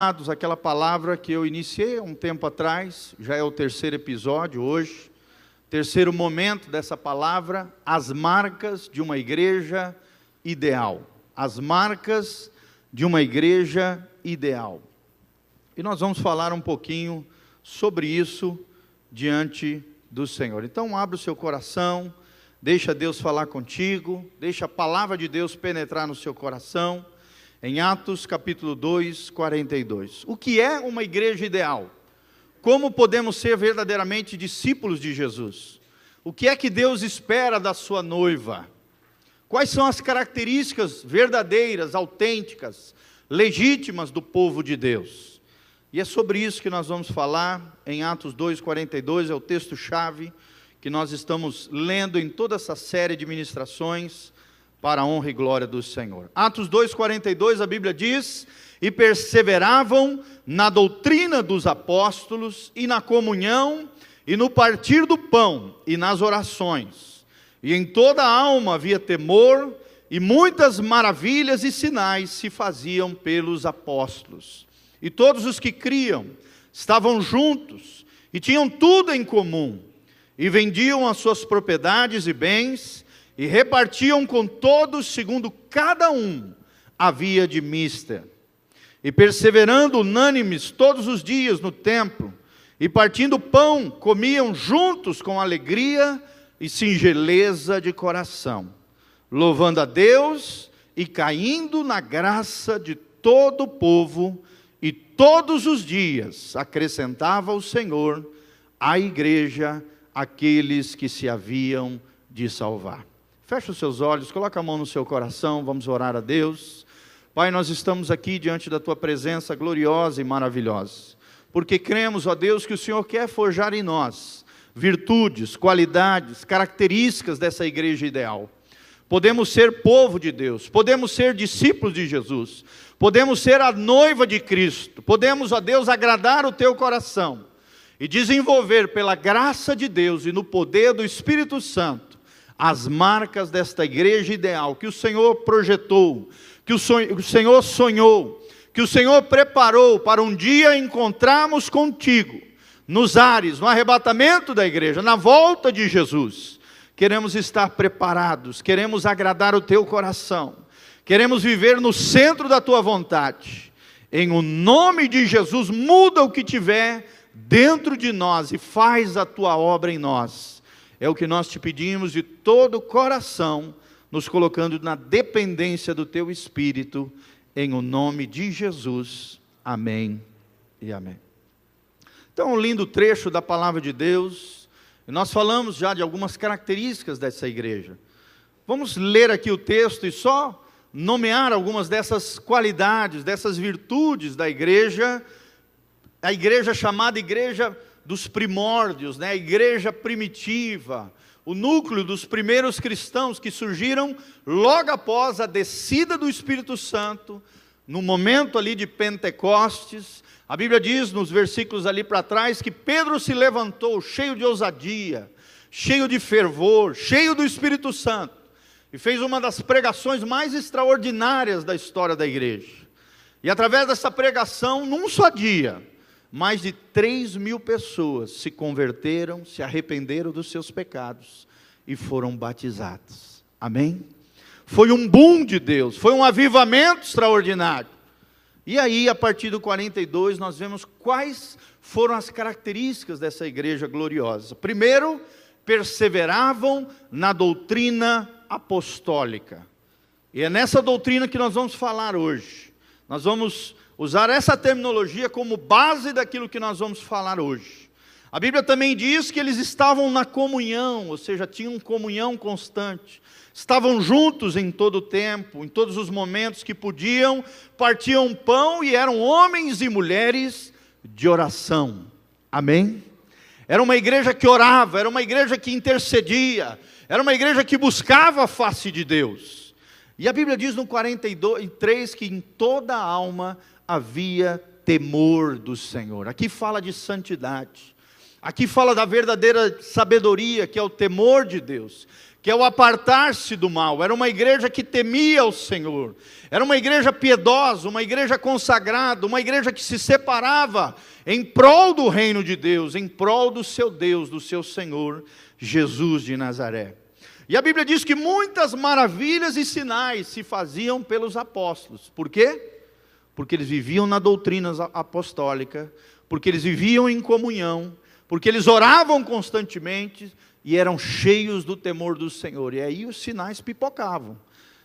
Aquela palavra que eu iniciei há um tempo atrás, já é o terceiro episódio hoje, terceiro momento dessa palavra, as marcas de uma igreja ideal. As marcas de uma igreja ideal. E nós vamos falar um pouquinho sobre isso diante do Senhor. Então abra o seu coração, deixa Deus falar contigo, deixa a palavra de Deus penetrar no seu coração. Em Atos capítulo 2, 42. O que é uma igreja ideal? Como podemos ser verdadeiramente discípulos de Jesus? O que é que Deus espera da sua noiva? Quais são as características verdadeiras, autênticas, legítimas do povo de Deus? E é sobre isso que nós vamos falar em Atos 2, 42, é o texto-chave que nós estamos lendo em toda essa série de ministrações, para a honra e glória do Senhor. Atos 2,42, a Bíblia diz: e perseveravam na doutrina dos apóstolos, e na comunhão, e no partir do pão, e nas orações. E em toda a alma havia temor, e muitas maravilhas e sinais se faziam pelos apóstolos. E todos os que criam estavam juntos, e tinham tudo em comum, e vendiam as suas propriedades e bens, e repartiam com todos, segundo cada um havia de mister. E perseverando unânimes todos os dias no templo, e partindo pão, comiam juntos com alegria e singeleza de coração, louvando a Deus e caindo na graça de todo o povo, e todos os dias acrescentava o Senhor à igreja aqueles que se haviam de salvar. Feche os seus olhos, coloca a mão no seu coração, vamos orar a Deus. Pai, nós estamos aqui diante da Tua presença gloriosa e maravilhosa, porque cremos, ó Deus, que o Senhor quer forjar em nós virtudes, qualidades, características dessa igreja ideal. Podemos ser povo de Deus, podemos ser discípulos de Jesus, podemos ser a noiva de Cristo, podemos, ó Deus, agradar o Teu coração e desenvolver pela graça de Deus e no poder do Espírito Santo as marcas desta igreja ideal, que o Senhor projetou, que o Senhor sonhou, que o Senhor preparou para um dia encontrarmos contigo, nos ares, no arrebatamento da igreja, na volta de Jesus. Queremos estar preparados, queremos agradar o teu coração, queremos viver no centro da tua vontade. Em o nome de Jesus, muda o que tiver dentro de nós e faz a tua obra em nós. É o que nós te pedimos de todo o coração, nos colocando na dependência do Teu Espírito, em o nome de Jesus. Amém e amém. Então, um lindo trecho da palavra de Deus. Nós falamos já de algumas características dessa igreja. Vamos ler aqui o texto e só nomear algumas dessas qualidades, dessas virtudes da igreja. A igreja chamada igreja dos primórdios, né? A igreja primitiva, o núcleo dos primeiros cristãos que surgiram logo após a descida do Espírito Santo, no momento ali de Pentecostes. A Bíblia diz nos versículos ali para trás que Pedro se levantou cheio de ousadia, cheio de fervor, cheio do Espírito Santo, e fez uma das pregações mais extraordinárias da história da igreja. E através dessa pregação, num só dia, mais de 3.000 pessoas se converteram, se arrependeram dos seus pecados e foram batizadas. Amém? Foi um boom de Deus, foi um avivamento extraordinário. E aí, a partir do 42, nós vemos quais foram as características dessa igreja gloriosa. Primeiro, perseveravam na doutrina apostólica. E é nessa doutrina que nós vamos falar hoje. Nós vamos usar essa terminologia como base daquilo que nós vamos falar hoje. A Bíblia também diz que eles estavam na comunhão, ou seja, tinham comunhão constante. Estavam juntos em todo o tempo, em todos os momentos que podiam, partiam pão e eram homens e mulheres de oração. Amém? Era uma igreja que orava, era uma igreja que intercedia, era uma igreja que buscava a face de Deus. E a Bíblia diz no 43 que em toda a alma havia temor do Senhor. Aqui fala de santidade. Aqui fala da verdadeira sabedoria, que é o temor de Deus, que é o apartar-se do mal. Era uma igreja que temia o Senhor, era uma igreja piedosa, uma igreja consagrada, uma igreja que se separava em prol do reino de Deus, em prol do seu Deus, do seu Senhor, Jesus de Nazaré. E a Bíblia diz que muitas maravilhas e sinais se faziam pelos apóstolos. Por quê? Porque eles viviam na doutrina apostólica, porque eles viviam em comunhão, porque eles oravam constantemente e eram cheios do temor do Senhor. E aí os sinais pipocavam,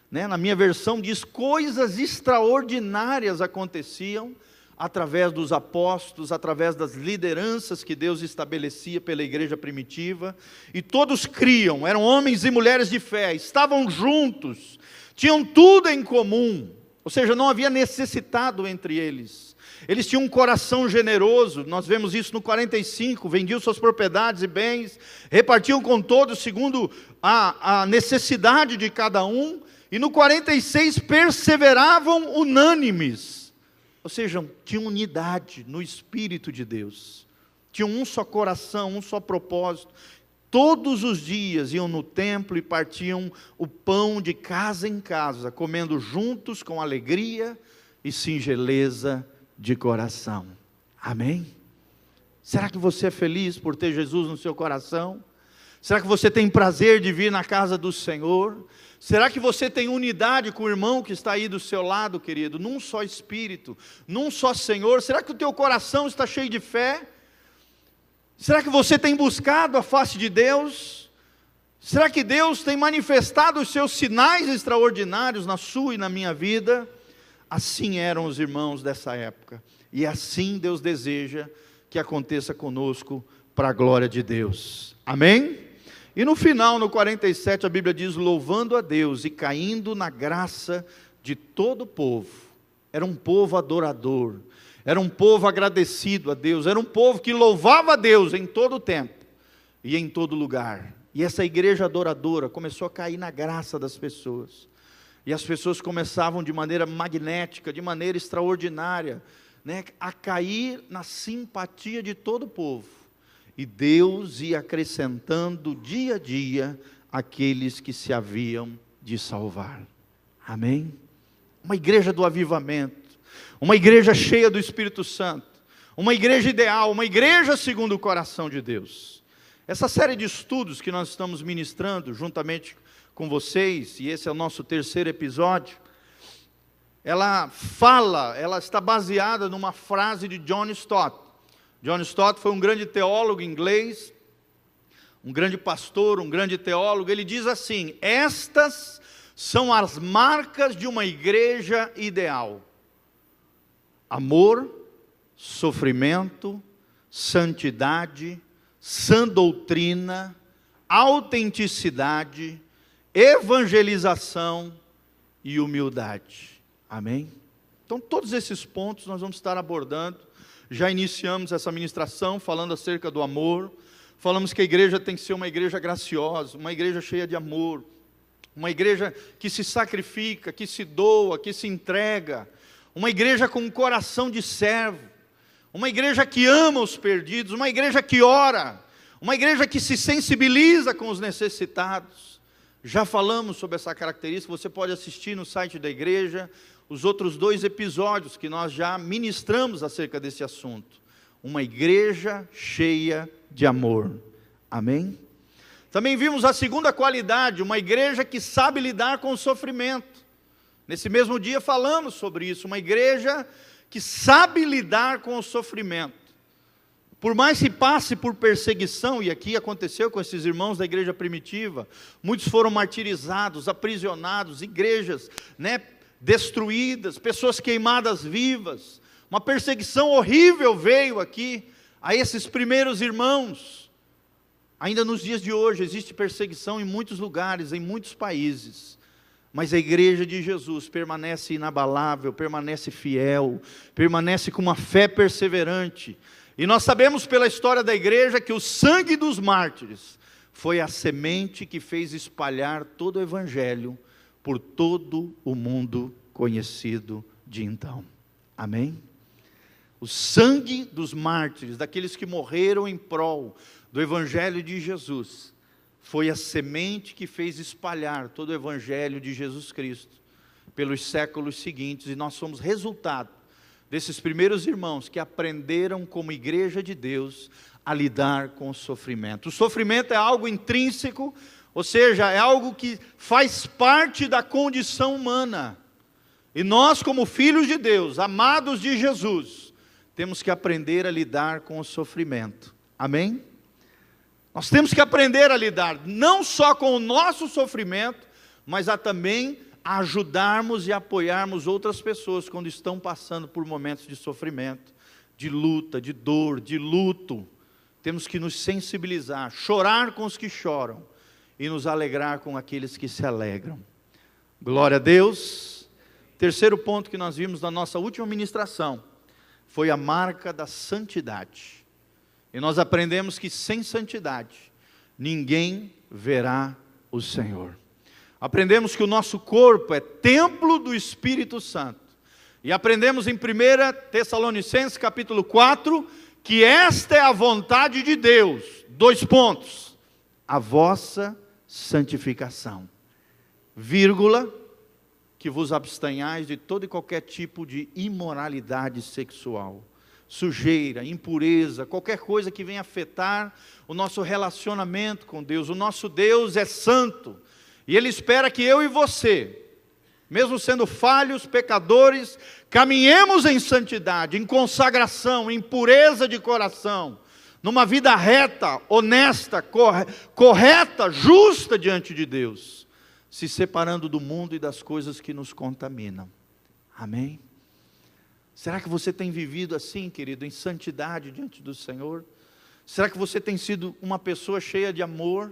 né? Na minha versão diz, coisas extraordinárias aconteciam através dos apóstolos, através das lideranças que Deus estabelecia pela igreja primitiva, e todos criam, eram homens e mulheres de fé, estavam juntos, tinham tudo em comum, ou seja, não havia necessitado entre eles. Eles tinham um coração generoso, nós vemos isso no 45, vendiam suas propriedades e bens, repartiam com todos segundo a necessidade de cada um, e no 46 perseveravam unânimes, ou seja, tinham unidade no Espírito de Deus, tinham um só coração, um só propósito. Todos os dias iam no templo e partiam o pão de casa em casa, comendo juntos com alegria e singeleza de coração. Amém? Será que você é feliz por ter Jesus no seu coração? Será que você tem prazer de vir na casa do Senhor? Será que você tem unidade com o irmão que está aí do seu lado, querido? Num só Espírito, num só Senhor? Será que o teu coração está cheio de fé? Será que você tem buscado a face de Deus? Será que Deus tem manifestado os seus sinais extraordinários na sua e na minha vida? Assim eram os irmãos dessa época, e assim Deus deseja que aconteça conosco para a glória de Deus. Amém? E no final, no 47, a Bíblia diz, louvando a Deus e caindo na graça de todo o povo. Era um povo adorador, era um povo agradecido a Deus, era um povo que louvava a Deus em todo o tempo e em todo lugar. E essa igreja adoradora começou a cair na graça das pessoas. E as pessoas começavam de maneira magnética, de maneira extraordinária, né, a cair na simpatia de todo o povo. E Deus ia acrescentando dia a dia aqueles que se haviam de salvar. Amém? Uma igreja do avivamento, uma igreja cheia do Espírito Santo, uma igreja ideal, uma igreja segundo o coração de Deus. Essa série de estudos que nós estamos ministrando juntamente com vocês, e esse é o nosso terceiro episódio, ela está baseada numa frase de John Stott. John Stott foi um grande teólogo inglês, um grande pastor, um grande teólogo. Ele diz assim: estas são as marcas de uma igreja ideal: amor, sofrimento, santidade, sã doutrina, autenticidade, evangelização e humildade. Amém? Então todos esses pontos nós vamos estar abordando. Já iniciamos essa ministração falando acerca do amor. Falamos que a igreja tem que ser uma igreja graciosa, uma igreja cheia de amor, uma igreja que se sacrifica, que se doa, que se entrega, uma igreja com um coração de servo, uma igreja que ama os perdidos, uma igreja que ora, uma igreja que se sensibiliza com os necessitados. Já falamos sobre essa característica, você pode assistir no site da igreja os outros 2 episódios que nós já ministramos acerca desse assunto. Uma igreja cheia de amor. Amém? Também vimos a segunda qualidade, uma igreja que sabe lidar com o sofrimento. Nesse mesmo dia falamos sobre isso, uma igreja que sabe lidar com o sofrimento. Por mais que passe por perseguição, e aqui aconteceu com esses irmãos da igreja primitiva, muitos foram martirizados, aprisionados, igrejas, destruídas, pessoas queimadas vivas, uma perseguição horrível veio aqui a esses primeiros irmãos. Ainda nos dias de hoje existe perseguição em muitos lugares, em muitos países, mas a igreja de Jesus permanece inabalável, permanece fiel, permanece com uma fé perseverante. E nós sabemos pela história da igreja que o sangue dos mártires foi a semente que fez espalhar todo o evangelho por todo o mundo conhecido de então. Amém? O sangue dos mártires, daqueles que morreram em prol do evangelho de Jesus, foi a semente que fez espalhar todo o evangelho de Jesus Cristo pelos séculos seguintes, e nós somos resultado desses primeiros irmãos que aprenderam como igreja de Deus a lidar com o sofrimento. O sofrimento é algo intrínseco, ou seja, é algo que faz parte da condição humana. E nós, como filhos de Deus, amados de Jesus, temos que aprender a lidar com o sofrimento. Amém? Nós temos que aprender a lidar não só com o nosso sofrimento, mas também a ajudarmos e apoiarmos outras pessoas quando estão passando por momentos de sofrimento, de luta, de dor, de luto. Temos que nos sensibilizar, chorar com os que choram e nos alegrar com aqueles que se alegram. Glória a Deus. Terceiro ponto que nós vimos na nossa última ministração foi a marca da santidade. E nós aprendemos que sem santidade ninguém verá o Senhor. Aprendemos que o nosso corpo é templo do Espírito Santo. E aprendemos em 1 Tessalonicenses capítulo 4, que esta é a vontade de Deus. 2 pontos. A vossa santificação. Vírgula, que vos abstenhais de todo e qualquer tipo de imoralidade sexual, sujeira, impureza, qualquer coisa que venha afetar o nosso relacionamento com Deus. O nosso Deus é santo, e Ele espera que eu e você, mesmo sendo falhos, pecadores, caminhemos em santidade, em consagração, em pureza de coração, numa vida reta, honesta, correta, justa diante de Deus, se separando do mundo e das coisas que nos contaminam. Amém? Será que você tem vivido assim, querido, em santidade diante do Senhor? Será que você tem sido uma pessoa cheia de amor?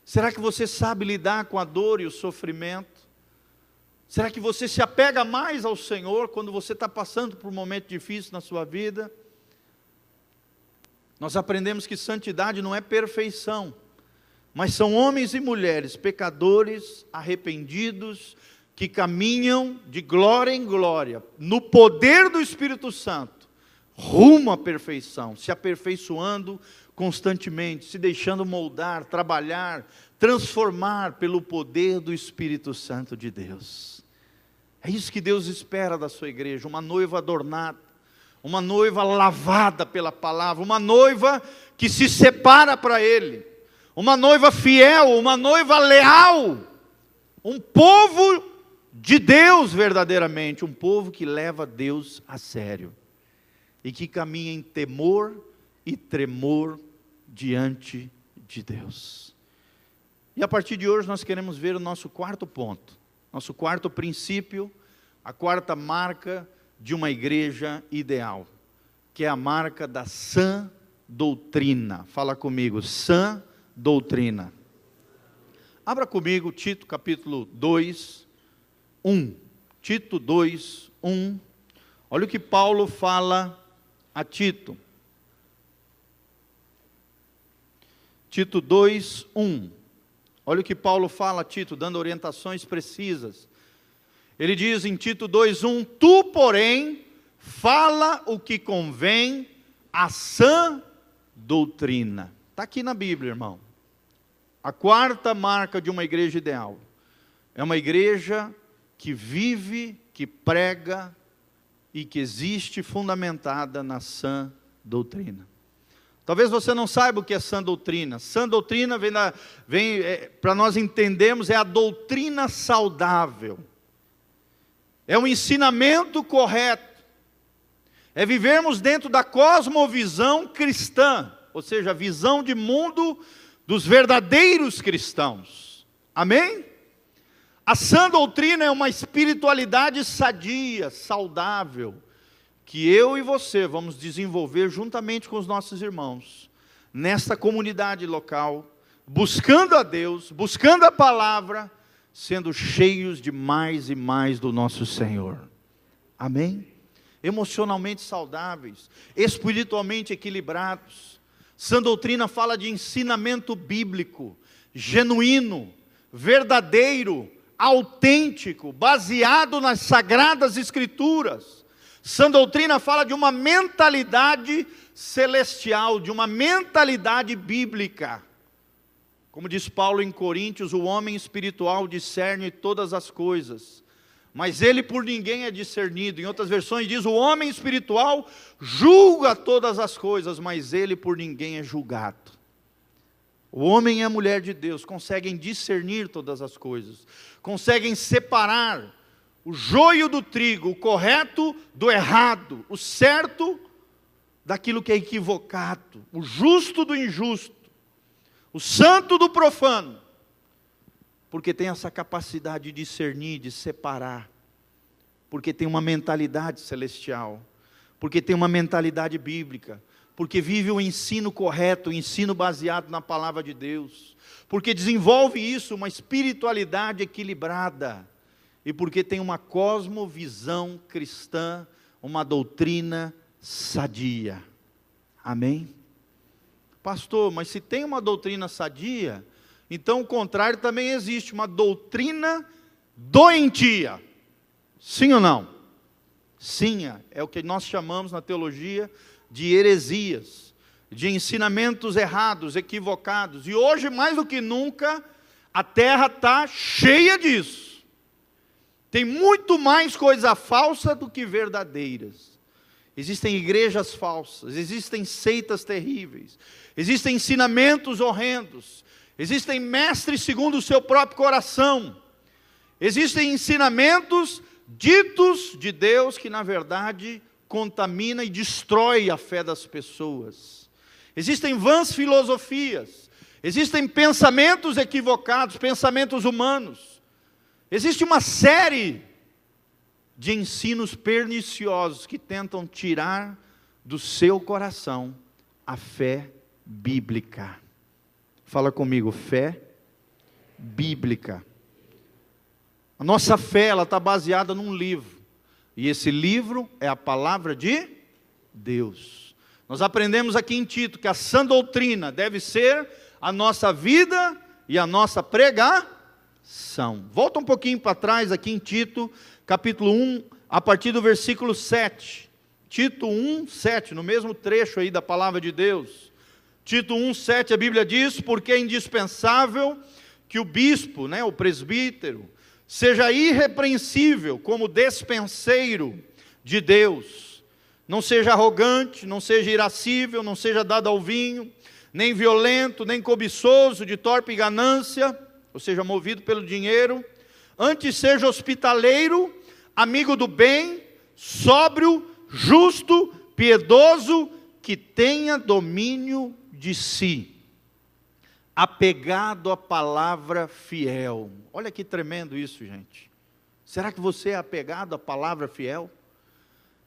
Será que você sabe lidar com a dor e o sofrimento? Será que você se apega mais ao Senhor quando você está passando por um momento difícil na sua vida? Nós aprendemos que santidade não é perfeição, mas são homens e mulheres, pecadores, arrependidos, que caminham de glória em glória, no poder do Espírito Santo, rumo à perfeição, se aperfeiçoando constantemente, se deixando moldar, trabalhar, transformar pelo poder do Espírito Santo de Deus. É isso que Deus espera da sua igreja, uma noiva adornada, uma noiva lavada pela palavra, uma noiva que se separa para Ele, uma noiva fiel, uma noiva leal, um povo de Deus verdadeiramente, um povo que leva Deus a sério, e que caminha em temor e tremor diante de Deus. E a partir de hoje nós queremos ver o nosso quarto ponto, nosso quarto princípio, a quarta marca de uma igreja ideal, que é a marca da sã doutrina. Fala comigo, sã doutrina. Abra comigo Tito capítulo 2, 1. Tito 2, 1. Olha o que Paulo fala a Tito. Tito 2, 1. Olha o que Paulo fala a Tito, dando orientações precisas. Ele diz em Tito 2, 1: Tu, porém, fala o que convém à sã doutrina. Está aqui na Bíblia, irmão. A quarta marca de uma igreja ideal é uma igreja que vive, que prega e que existe fundamentada na sã doutrina. Talvez você não saiba o que é sã doutrina. Sã doutrina para nós entendermos, é a doutrina saudável. É um ensinamento correto. É vivermos dentro da cosmovisão cristã, ou seja, a visão de mundo dos verdadeiros cristãos. Amém? A sã doutrina é uma espiritualidade sadia, saudável, que eu e você vamos desenvolver juntamente com os nossos irmãos, nesta comunidade local, buscando a Deus, buscando a palavra, sendo cheios de mais e mais do nosso Senhor. Amém? Emocionalmente saudáveis, espiritualmente equilibrados. Sã doutrina fala de ensinamento bíblico, genuíno, verdadeiro, autêntico, baseado nas sagradas escrituras. Sã doutrina fala de uma mentalidade celestial, de uma mentalidade bíblica. Como diz Paulo em Coríntios, o homem espiritual discerne todas as coisas, mas ele por ninguém é discernido. Em outras versões diz, o homem espiritual julga todas as coisas, mas ele por ninguém é julgado. O homem e a mulher de Deus conseguem discernir todas as coisas, conseguem separar o joio do trigo, o correto do errado, o certo daquilo que é equivocado, o justo do injusto, o santo do profano, porque tem essa capacidade de discernir, de separar, porque tem uma mentalidade celestial, porque tem uma mentalidade bíblica, porque vive o ensino correto, o ensino baseado na palavra de Deus, porque desenvolve isso, uma espiritualidade equilibrada, e porque tem uma cosmovisão cristã, uma doutrina sadia. Amém? Pastor, mas se tem uma doutrina sadia, então o contrário também existe, uma doutrina doentia. Sim ou não? Sim, é o que nós chamamos na teologia de heresias, de ensinamentos errados, equivocados. E hoje, mais do que nunca, a terra está cheia disso. Tem muito mais coisa falsa do que verdadeiras. Existem igrejas falsas, existem seitas terríveis, existem ensinamentos horrendos, existem mestres segundo o seu próprio coração, existem ensinamentos ditos de Deus que na verdade contamina e destrói a fé das pessoas. Existem vãs filosofias, existem pensamentos equivocados, pensamentos humanos. Existe uma série de ensinos perniciosos que tentam tirar do seu coração a fé bíblica. Fala comigo, fé bíblica. A nossa fé, ela está baseada num livro, e esse livro é a palavra de Deus. Nós aprendemos aqui em Tito que a sã doutrina deve ser a nossa vida e a nossa pregação. Volta um pouquinho para trás aqui em Tito, capítulo 1, a partir do versículo 7. Tito 1, 7, no mesmo trecho aí da palavra de Deus. Tito 1, 7, a Bíblia diz, porque é indispensável que o bispo, o presbítero, seja irrepreensível como despenseiro de Deus, não seja arrogante, não seja irascível, não seja dado ao vinho, nem violento, nem cobiçoso, de torpe ganância, ou seja, movido pelo dinheiro, antes seja hospitaleiro, amigo do bem, sóbrio, justo, piedoso, que tenha domínio de si, apegado à palavra fiel. Olha que tremendo isso, gente. Será que você é apegado à palavra fiel?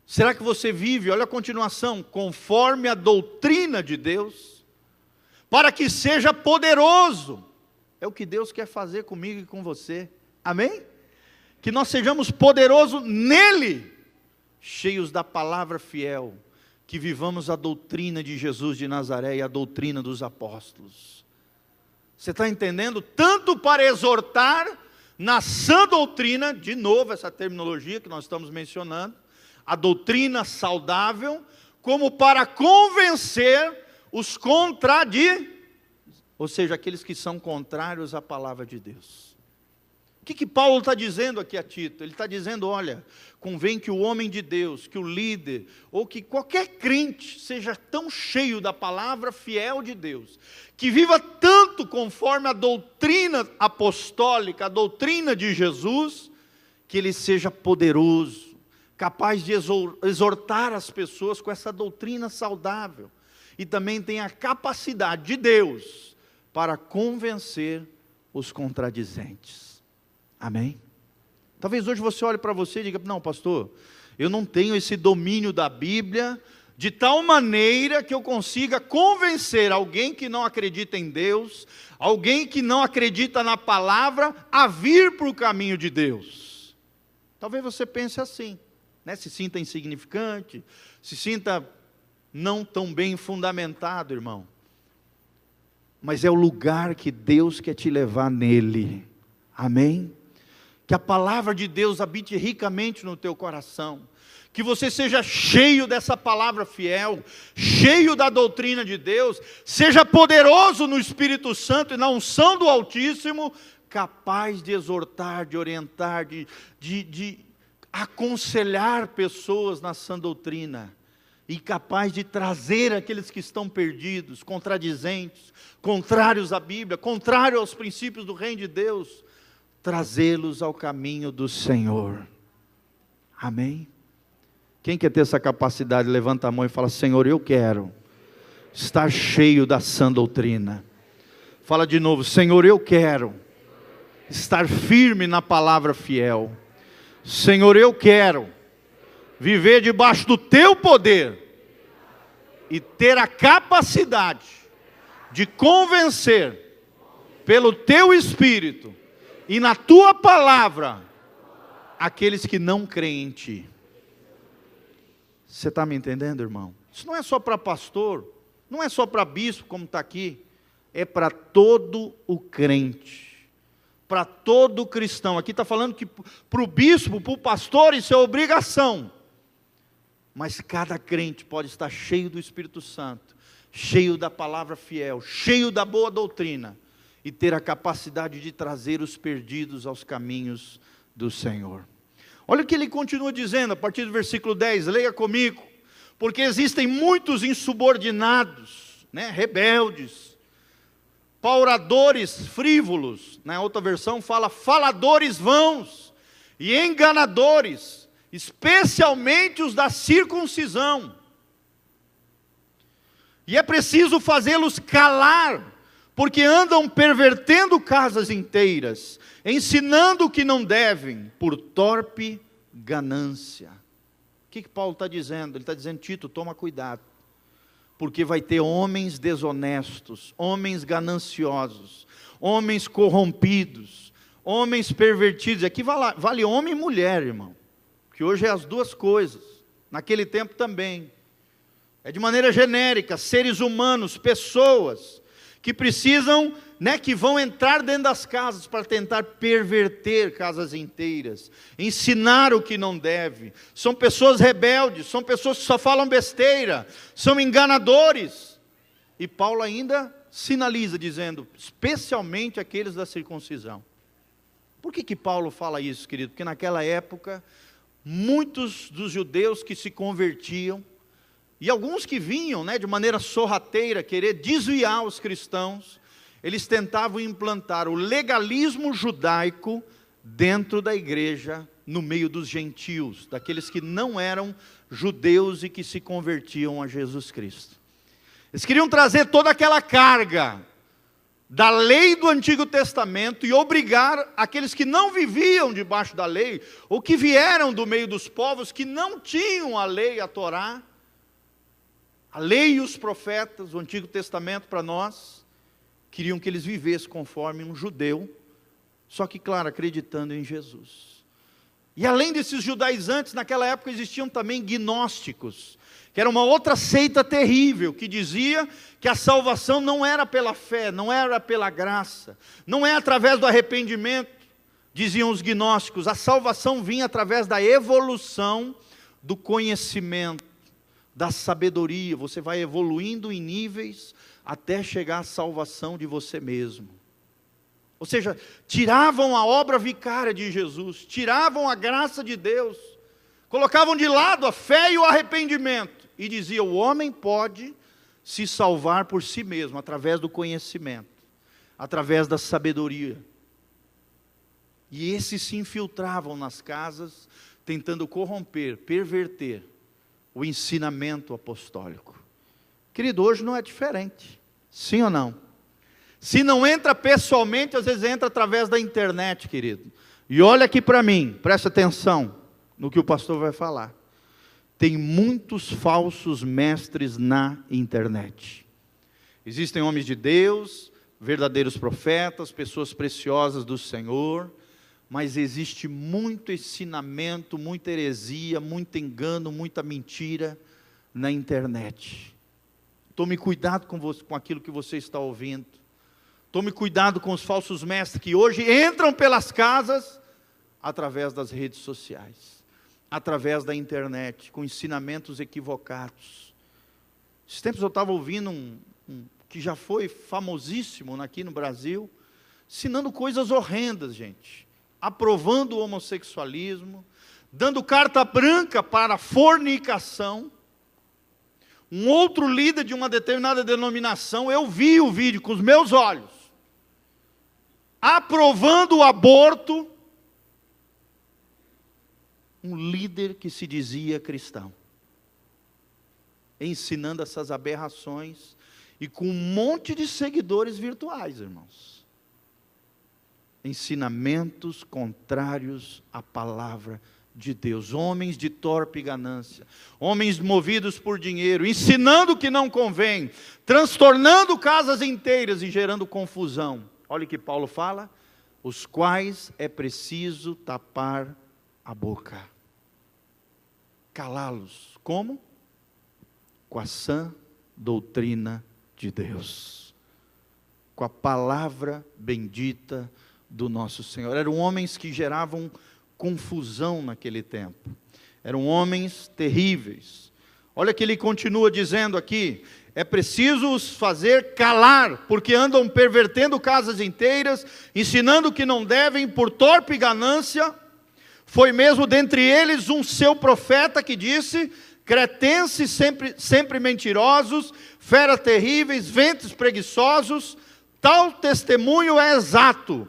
Será que você vive, olha a continuação, conforme a doutrina de Deus, para que seja poderoso? É o que Deus quer fazer comigo e com você. Amém? Que nós sejamos poderosos nele, cheios da palavra fiel, que vivamos a doutrina de Jesus de Nazaré e a doutrina dos apóstolos. Você está entendendo? Tanto para exortar na sã doutrina, de novo essa terminologia que nós estamos mencionando, a doutrina saudável, como para convencer os ou seja, aqueles que são contrários à palavra de Deus. O que Paulo está dizendo aqui a Tito? Ele está dizendo, olha, convém que o homem de Deus, que o líder, ou que qualquer crente seja tão cheio da palavra fiel de Deus, que viva tanto conforme a doutrina apostólica, a doutrina de Jesus, que ele seja poderoso, capaz de exortar as pessoas com essa doutrina saudável, e também tenha a capacidade de Deus para convencer os contradizentes. Amém? Talvez hoje você olhe para você e diga, não pastor, eu não tenho esse domínio da Bíblia, de tal maneira que eu consiga convencer alguém que não acredita em Deus, alguém que não acredita na palavra, a vir para o caminho de Deus. Talvez você pense assim, se sinta insignificante, se sinta não tão bem fundamentado, irmão. Mas é o lugar que Deus quer te levar nele. Amém? que a palavra de Deus habite ricamente no teu coração, que você seja cheio dessa palavra fiel, cheio da doutrina de Deus, seja poderoso no Espírito Santo e na unção do Altíssimo, capaz de exortar, de orientar, de aconselhar pessoas na sã doutrina, e capaz de trazer aqueles que estão perdidos, contradizentes, contrários à Bíblia, contrários aos princípios do reino de Deus, trazê-los ao caminho do Senhor. Amém? Quem quer ter essa capacidade, levanta a mão e fala: Senhor, eu quero estar cheio da sã doutrina. Fala de novo: Senhor, eu quero estar firme na palavra fiel. Senhor, eu quero viver debaixo do teu poder e ter a capacidade de convencer pelo teu Espírito e na tua palavra aqueles que não creem em ti. Você está me entendendo, irmão? Isso não é só para pastor, não é só para bispo, como está aqui, é para todo o crente, para todo cristão. Aqui está falando que para o bispo, para o pastor, isso é obrigação, mas cada crente pode estar cheio do Espírito Santo, cheio da palavra fiel, cheio da boa doutrina, e ter a capacidade de trazer os perdidos aos caminhos do Senhor. Olha o que ele continua dizendo, a partir do versículo 10, leia comigo. Porque existem muitos insubordinados, rebeldes, pauradores frívolos, na outra versão fala faladores vãos e enganadores, especialmente os da circuncisão. E é preciso fazê-los calar, porque andam pervertendo casas inteiras, ensinando o que não devem, por torpe ganância. O que Paulo está dizendo? Ele está dizendo: Tito, toma cuidado, porque vai ter homens desonestos, homens gananciosos, homens corrompidos, homens pervertidos. Aqui vale homem e mulher, irmão, que hoje é as duas coisas, naquele tempo também. É de maneira genérica, seres humanos, pessoas que precisam, que vão entrar dentro das casas para tentar perverter casas inteiras, ensinar o que não deve. São pessoas rebeldes, são pessoas que só falam besteira, são enganadores. E Paulo ainda sinaliza dizendo, especialmente aqueles da circuncisão. Por que Paulo fala isso, querido? Porque naquela época, muitos dos judeus que se convertiam, e alguns que vinham, de maneira sorrateira, querer desviar os cristãos, eles tentavam implantar o legalismo judaico dentro da igreja, no meio dos gentios, daqueles que não eram judeus e que se convertiam a Jesus Cristo. Eles queriam trazer toda aquela carga da lei do Antigo Testamento e obrigar aqueles que não viviam debaixo da lei, ou que vieram do meio dos povos que não tinham a lei, a Torá, a lei e os profetas, o Antigo Testamento para nós, queriam que eles vivessem conforme um judeu, só que, claro, acreditando em Jesus. E além desses judaizantes, naquela época existiam também gnósticos, que era uma outra seita terrível, que dizia que a salvação não era pela fé, não era pela graça, não é através do arrependimento, diziam os gnósticos, a salvação vinha através da evolução do conhecimento, da sabedoria. Você vai evoluindo em níveis até chegar à salvação de você mesmo. Ou seja, tiravam a obra vicária de Jesus, tiravam a graça de Deus, colocavam de lado a fé e o arrependimento, e diziam: o homem pode se salvar por si mesmo, através do conhecimento, através da sabedoria. E esses se infiltravam nas casas, tentando corromper, perverter o ensinamento apostólico. Querido, hoje não é diferente, sim ou não? Se não entra pessoalmente, às vezes entra através da internet, querido. E olha aqui para mim, presta atenção no que o pastor vai falar. Tem muitos falsos mestres na internet. Existem homens de Deus, verdadeiros profetas, pessoas preciosas do Senhor, mas existe muito ensinamento, muita heresia, muito engano, muita mentira na internet. Tome cuidado com aquilo que você está ouvindo. Tome cuidado com os falsos mestres que hoje entram pelas casas através das redes sociais, através da internet, com ensinamentos equivocados. Esses tempos eu estava ouvindo que já foi famosíssimo aqui no Brasil, ensinando coisas horrendas, gente, aprovando o homossexualismo, dando carta branca para a fornicação. Um outro líder de uma determinada denominação, eu vi o vídeo com os meus olhos, aprovando o aborto. Um líder que se dizia cristão, ensinando essas aberrações, e com um monte de seguidores virtuais, irmãos. Ensinamentos contrários à palavra de Deus, homens de torpe ganância, homens movidos por dinheiro, ensinando o que não convém, transtornando casas inteiras e gerando confusão. Olha o que Paulo fala: os quais é preciso tapar a boca, calá-los. Como? Com a sã doutrina de Deus, com a palavra bendita do nosso Senhor. Eram homens que geravam confusão naquele tempo, eram homens terríveis. Olha que ele continua dizendo aqui: é preciso os fazer calar, porque andam pervertendo casas inteiras, ensinando que não devem por torpe ganância. Foi mesmo dentre eles um seu profeta que disse: cretenses sempre mentirosos, feras terríveis, ventres preguiçosos. Tal testemunho é exato,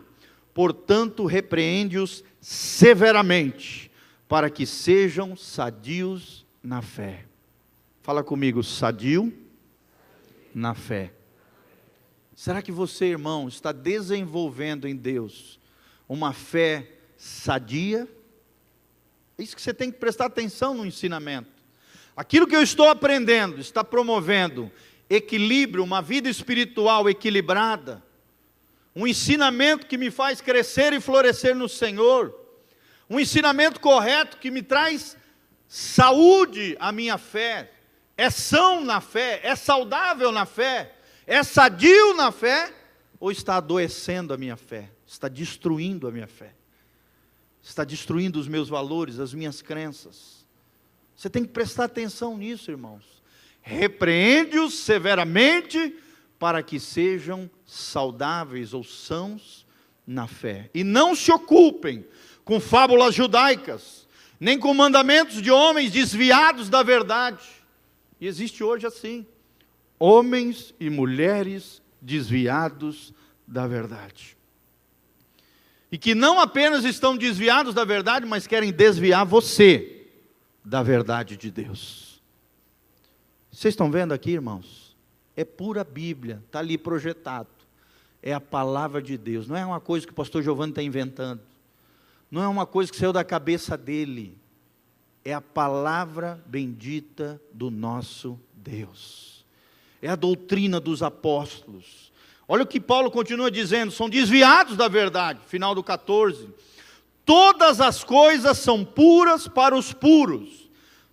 portanto repreende-os severamente, para que sejam sadios na fé. Fala comigo: sadio na fé. Será que você, irmão, está desenvolvendo em Deus uma fé sadia? É isso que você tem que prestar atenção no ensinamento. Aquilo que eu estou aprendendo está promovendo equilíbrio, uma vida espiritual equilibrada, um ensinamento que me faz crescer e florescer no Senhor, um ensinamento correto que me traz saúde à minha fé, é são na fé, é saudável na fé, é sadio na fé, ou está adoecendo a minha fé, está destruindo a minha fé, está destruindo os meus valores, as minhas crenças? Você tem que prestar atenção nisso, irmãos. Repreende-os severamente, para que sejam saudáveis ou sãos na fé. E não se ocupem com fábulas judaicas, nem com mandamentos de homens desviados da verdade. E existe hoje assim, homens e mulheres desviados da verdade. E que não apenas estão desviados da verdade, mas querem desviar você da verdade de Deus. Vocês estão vendo aqui, irmãos? É pura Bíblia, está ali projetado. É a palavra de Deus, não é uma coisa que o pastor Giovanni está inventando, não é uma coisa que saiu da cabeça dele, é a palavra bendita do nosso Deus, é a doutrina dos apóstolos. Olha o que Paulo continua dizendo: são desviados da verdade, final do 14, todas as coisas são puras para os puros,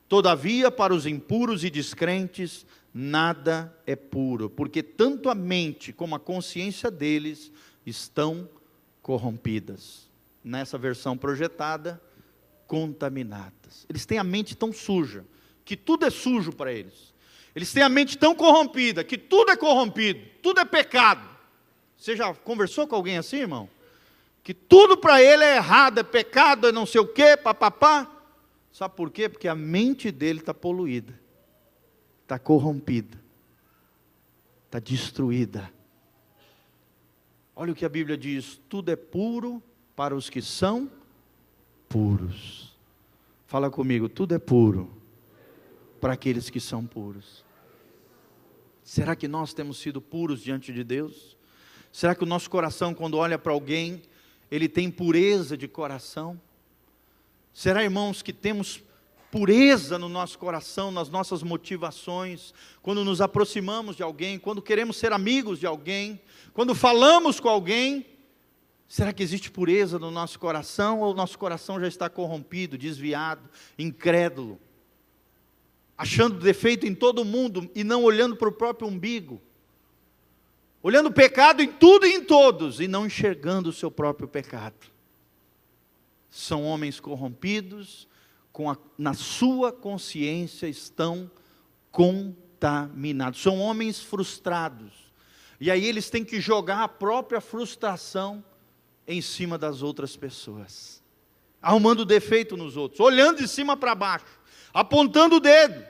todavia para os impuros e descrentes nada é puro, porque tanto a mente como a consciência deles estão corrompidas. Nessa versão projetada, contaminadas. Eles têm a mente tão suja, que tudo é sujo para eles. Eles têm a mente tão corrompida, que tudo é corrompido, tudo é pecado. Você já conversou com alguém assim, irmão? Que tudo para ele é errado, é pecado, é não sei o quê, papapá. Sabe por quê? Porque a mente dele está poluída, está corrompida, está destruída. Olha o que a Bíblia diz: tudo é puro para os que são puros. Fala comigo: tudo é puro para aqueles que são puros. Será que nós temos sido puros diante de Deus? Será que o nosso coração, quando olha para alguém, ele tem pureza de coração? Será, irmãos, que temos pureza no nosso coração, nas nossas motivações, quando nos aproximamos de alguém, quando queremos ser amigos de alguém, quando falamos com alguém? Será que existe pureza no nosso coração, ou o nosso coração já está corrompido, desviado, incrédulo, achando defeito em todo mundo e não olhando para o próprio umbigo, olhando o pecado em tudo e em todos e não enxergando o seu próprio pecado? São homens corrompidos, na sua consciência estão contaminados. São homens frustrados. E aí eles têm que jogar a própria frustração em cima das outras pessoas, arrumando defeito nos outros, olhando de cima para baixo, apontando o dedo,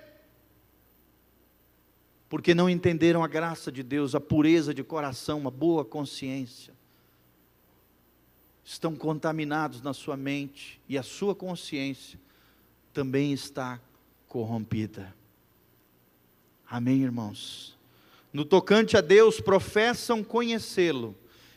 porque não entenderam a graça de Deus, a pureza de coração, uma boa consciência. Estão contaminados na sua mente, e a sua consciência também está corrompida. Amém, irmãos? No tocante a Deus, professam conhecê-lo,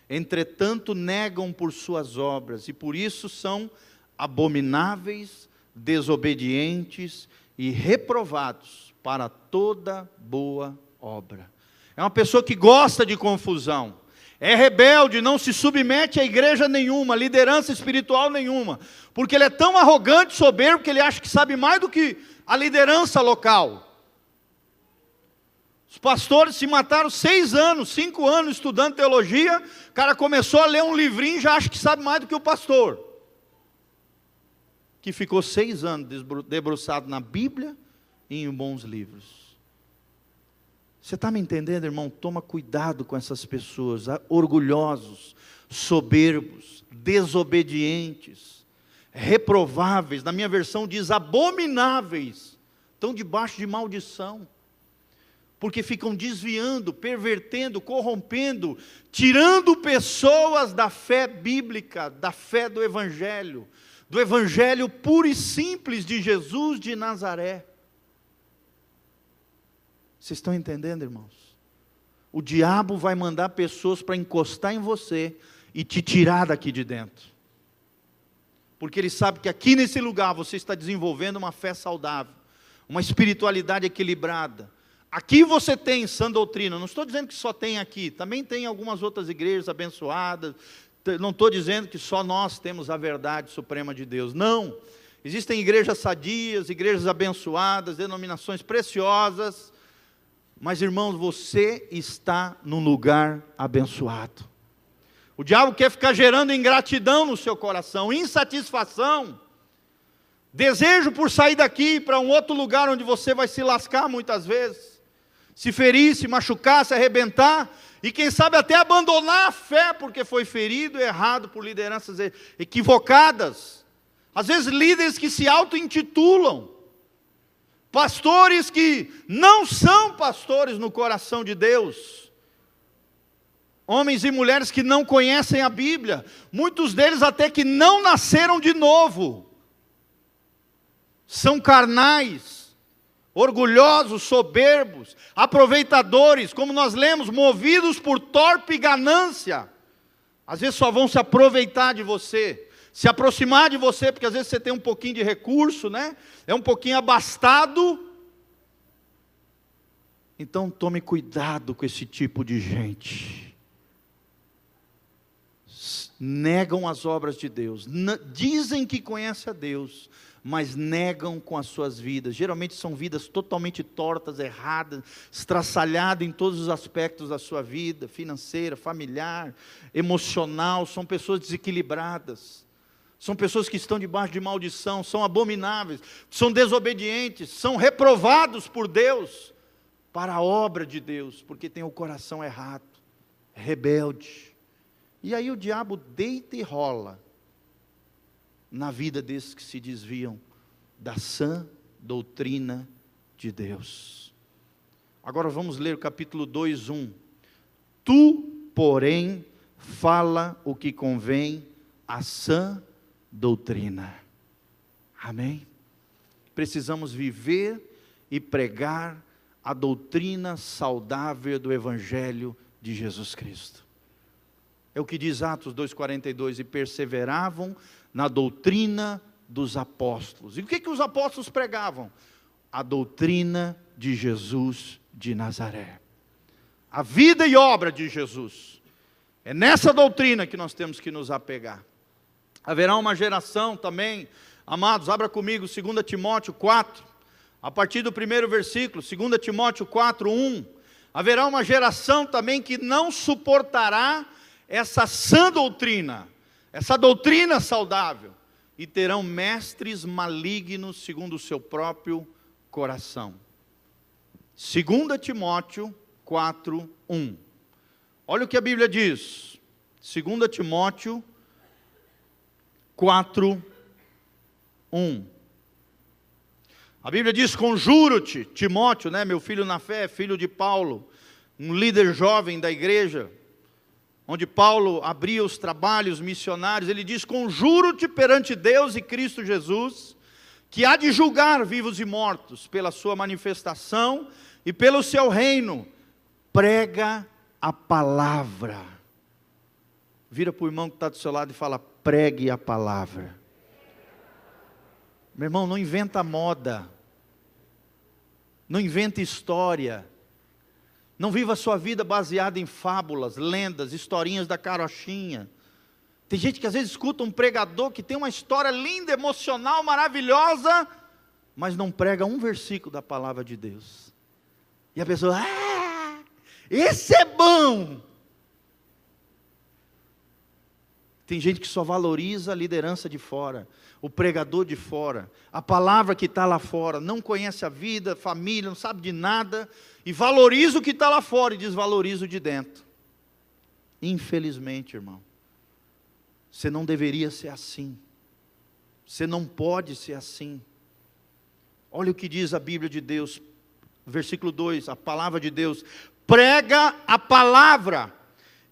entretanto negam por suas obras, e por isso são abomináveis, desobedientes e reprovados para toda boa obra. É uma pessoa que gosta de confusão, é rebelde, não se submete a igreja nenhuma, liderança espiritual nenhuma, porque ele é tão arrogante, soberbo, que ele acha que sabe mais do que a liderança local. Os pastores se mataram 6 anos, 5 anos estudando teologia, o cara começou a ler um livrinho e já acha que sabe mais do que o pastor, que ficou 6 anos debruçado na Bíblia e em bons livros. Você está me entendendo, irmão? Toma cuidado com essas pessoas, orgulhosos, soberbos, desobedientes, reprováveis, na minha versão diz abomináveis, estão debaixo de maldição, porque ficam desviando, pervertendo, corrompendo, tirando pessoas da fé bíblica, da fé do Evangelho puro e simples de Jesus de Nazaré. Vocês estão entendendo, irmãos? O diabo vai mandar pessoas para encostar em você e te tirar daqui de dentro, porque ele sabe que aqui nesse lugar você está desenvolvendo uma fé saudável, uma espiritualidade equilibrada. Aqui você tem sã doutrina, não estou dizendo que só tem aqui, também tem algumas outras igrejas abençoadas, não estou dizendo que só nós temos a verdade suprema de Deus, não, existem igrejas sadias, igrejas abençoadas, denominações preciosas, mas irmãos, você está num lugar abençoado. O diabo quer ficar gerando ingratidão no seu coração, insatisfação, desejo por sair daqui para um outro lugar onde você vai se lascar muitas vezes, se ferir, se machucar, se arrebentar, e quem sabe até abandonar a fé, porque foi ferido e errado por lideranças equivocadas, às vezes líderes que se auto-intitulam, pastores que não são pastores no coração de Deus, homens e mulheres que não conhecem a Bíblia, muitos deles até que não nasceram de novo, são carnais, orgulhosos, soberbos, aproveitadores, como nós lemos, movidos por torpe ganância, às vezes só vão se aproveitar de você, se aproximar de você, porque às vezes você tem um pouquinho de recurso, né? É um pouquinho abastado. Então tome cuidado com esse tipo de gente. Negam as obras de Deus, dizem que conhecem a Deus, mas negam com as suas vidas. Geralmente são vidas totalmente tortas, erradas, estraçalhadas em todos os aspectos da sua vida, financeira, familiar, emocional. São pessoas desequilibradas. São pessoas que estão debaixo de maldição, são abomináveis, são desobedientes, são reprovados por Deus, para a obra de Deus, porque tem o coração errado, rebelde. E aí o diabo deita e rola na vida desses que se desviam da sã doutrina de Deus. Agora vamos ler o capítulo 2:1. Tu, porém, fala o que convém à sã doutrina. Amém? Precisamos viver e pregar a doutrina saudável do Evangelho de Jesus Cristo. É o que diz Atos 2,42, e perseveravam na doutrina dos apóstolos. E o que os apóstolos pregavam? A doutrina de Jesus de Nazaré. A vida e obra de Jesus. É nessa doutrina que nós temos que nos apegar. Haverá uma geração também, amados, abra comigo 2 Timóteo 4, a partir do primeiro versículo, 2 Timóteo 4:1. Haverá uma geração também que não suportará essa sã doutrina, essa doutrina saudável, e terão mestres malignos segundo o seu próprio coração. 2 Timóteo 4:1. Olha o que a Bíblia diz. 2 Timóteo 4:1. A Bíblia diz: conjuro-te, Timóteo, né, meu filho na fé, filho de Paulo, um líder jovem da igreja, onde Paulo abria os trabalhos missionários. Ele diz: conjuro-te perante Deus e Cristo Jesus, que há de julgar vivos e mortos, pela sua manifestação e pelo seu reino, prega a palavra. Vira para o irmão que está do seu lado e fala: pregue a palavra. Meu irmão, não inventa moda, não inventa história, não viva a sua vida baseada em fábulas, lendas, historinhas da carochinha. Tem gente que às vezes escuta um pregador que tem uma história linda, emocional, maravilhosa, mas não prega um versículo da palavra de Deus. E a pessoa: esse é bom. Tem gente que só valoriza a liderança de fora, o pregador de fora, a palavra que está lá fora, não conhece a vida, a família, não sabe de nada, e valoriza o que está lá fora e desvaloriza o de dentro. Infelizmente, irmão, você não deveria ser assim, você não pode ser assim. Olha o que diz a Bíblia de Deus, versículo 2, a palavra de Deus: prega a palavra,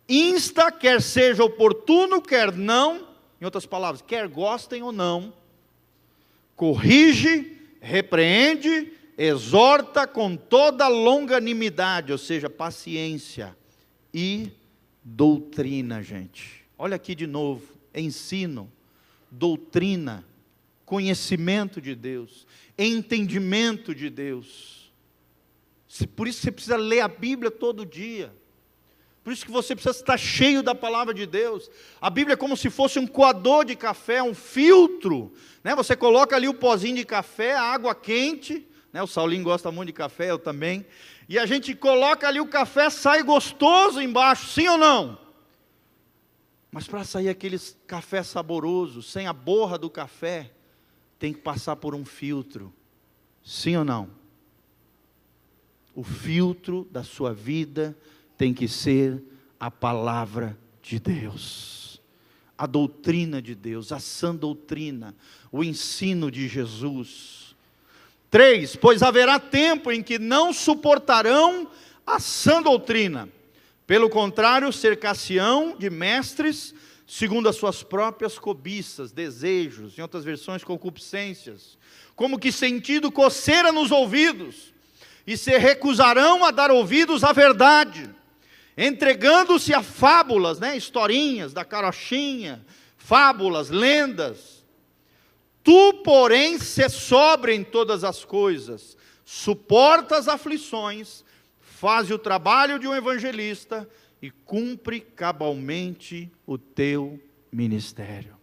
insta, quer seja oportuno, quer não, em outras palavras, quer gostem ou não, corrige, repreende, exorta com toda longanimidade, ou seja, paciência, e doutrina, gente. Olha aqui de novo, ensino, doutrina, conhecimento de Deus, entendimento de Deus. Por isso você precisa ler a Bíblia todo dia. Por isso que você precisa estar cheio da palavra de Deus. A Bíblia é como se fosse um coador de café, um filtro, né? Você coloca ali o pozinho de café, a água quente, né? O Saulinho gosta muito de café, eu também. E a gente coloca ali o café, sai gostoso embaixo, sim ou não? Mas para sair aquele café saboroso, sem a borra do café, tem que passar por um filtro, sim ou não? O filtro da sua vida tem que ser a palavra de Deus, a doutrina de Deus, a sã doutrina, o ensino de Jesus. 3, pois haverá tempo em que não suportarão a sã doutrina, pelo contrário, cercar-se-ão de mestres, segundo as suas próprias cobiças, desejos, em outras versões, concupiscências, como que sentindo coceira nos ouvidos, e se recusarão a dar ouvidos à verdade, entregando-se a fábulas, né, historinhas da carochinha, fábulas, lendas. Tu, porém, se sobre em todas as coisas, suporta as aflições, faz o trabalho de um evangelista e cumpre cabalmente o teu ministério.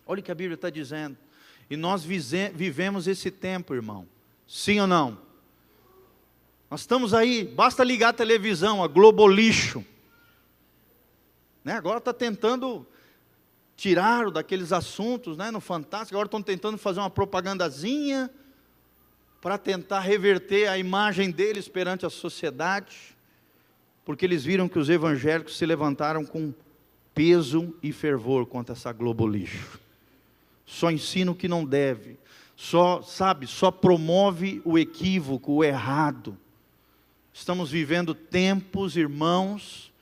Olha o que a Bíblia está dizendo. E nós vivemos esse tempo, irmão. Sim ou não? Nós estamos aí, basta ligar a televisão, a Globo Lixo, né? Agora está tentando tirar daqueles assuntos, né, no Fantástico. Agora estão tentando fazer uma propagandazinha para tentar reverter a imagem deles perante a sociedade, porque eles viram que os evangélicos se levantaram com peso e fervor contra essa Globo Lixo. Só ensina o que não deve, só promove o equívoco, o errado. Estamos vivendo tempos, irmãos,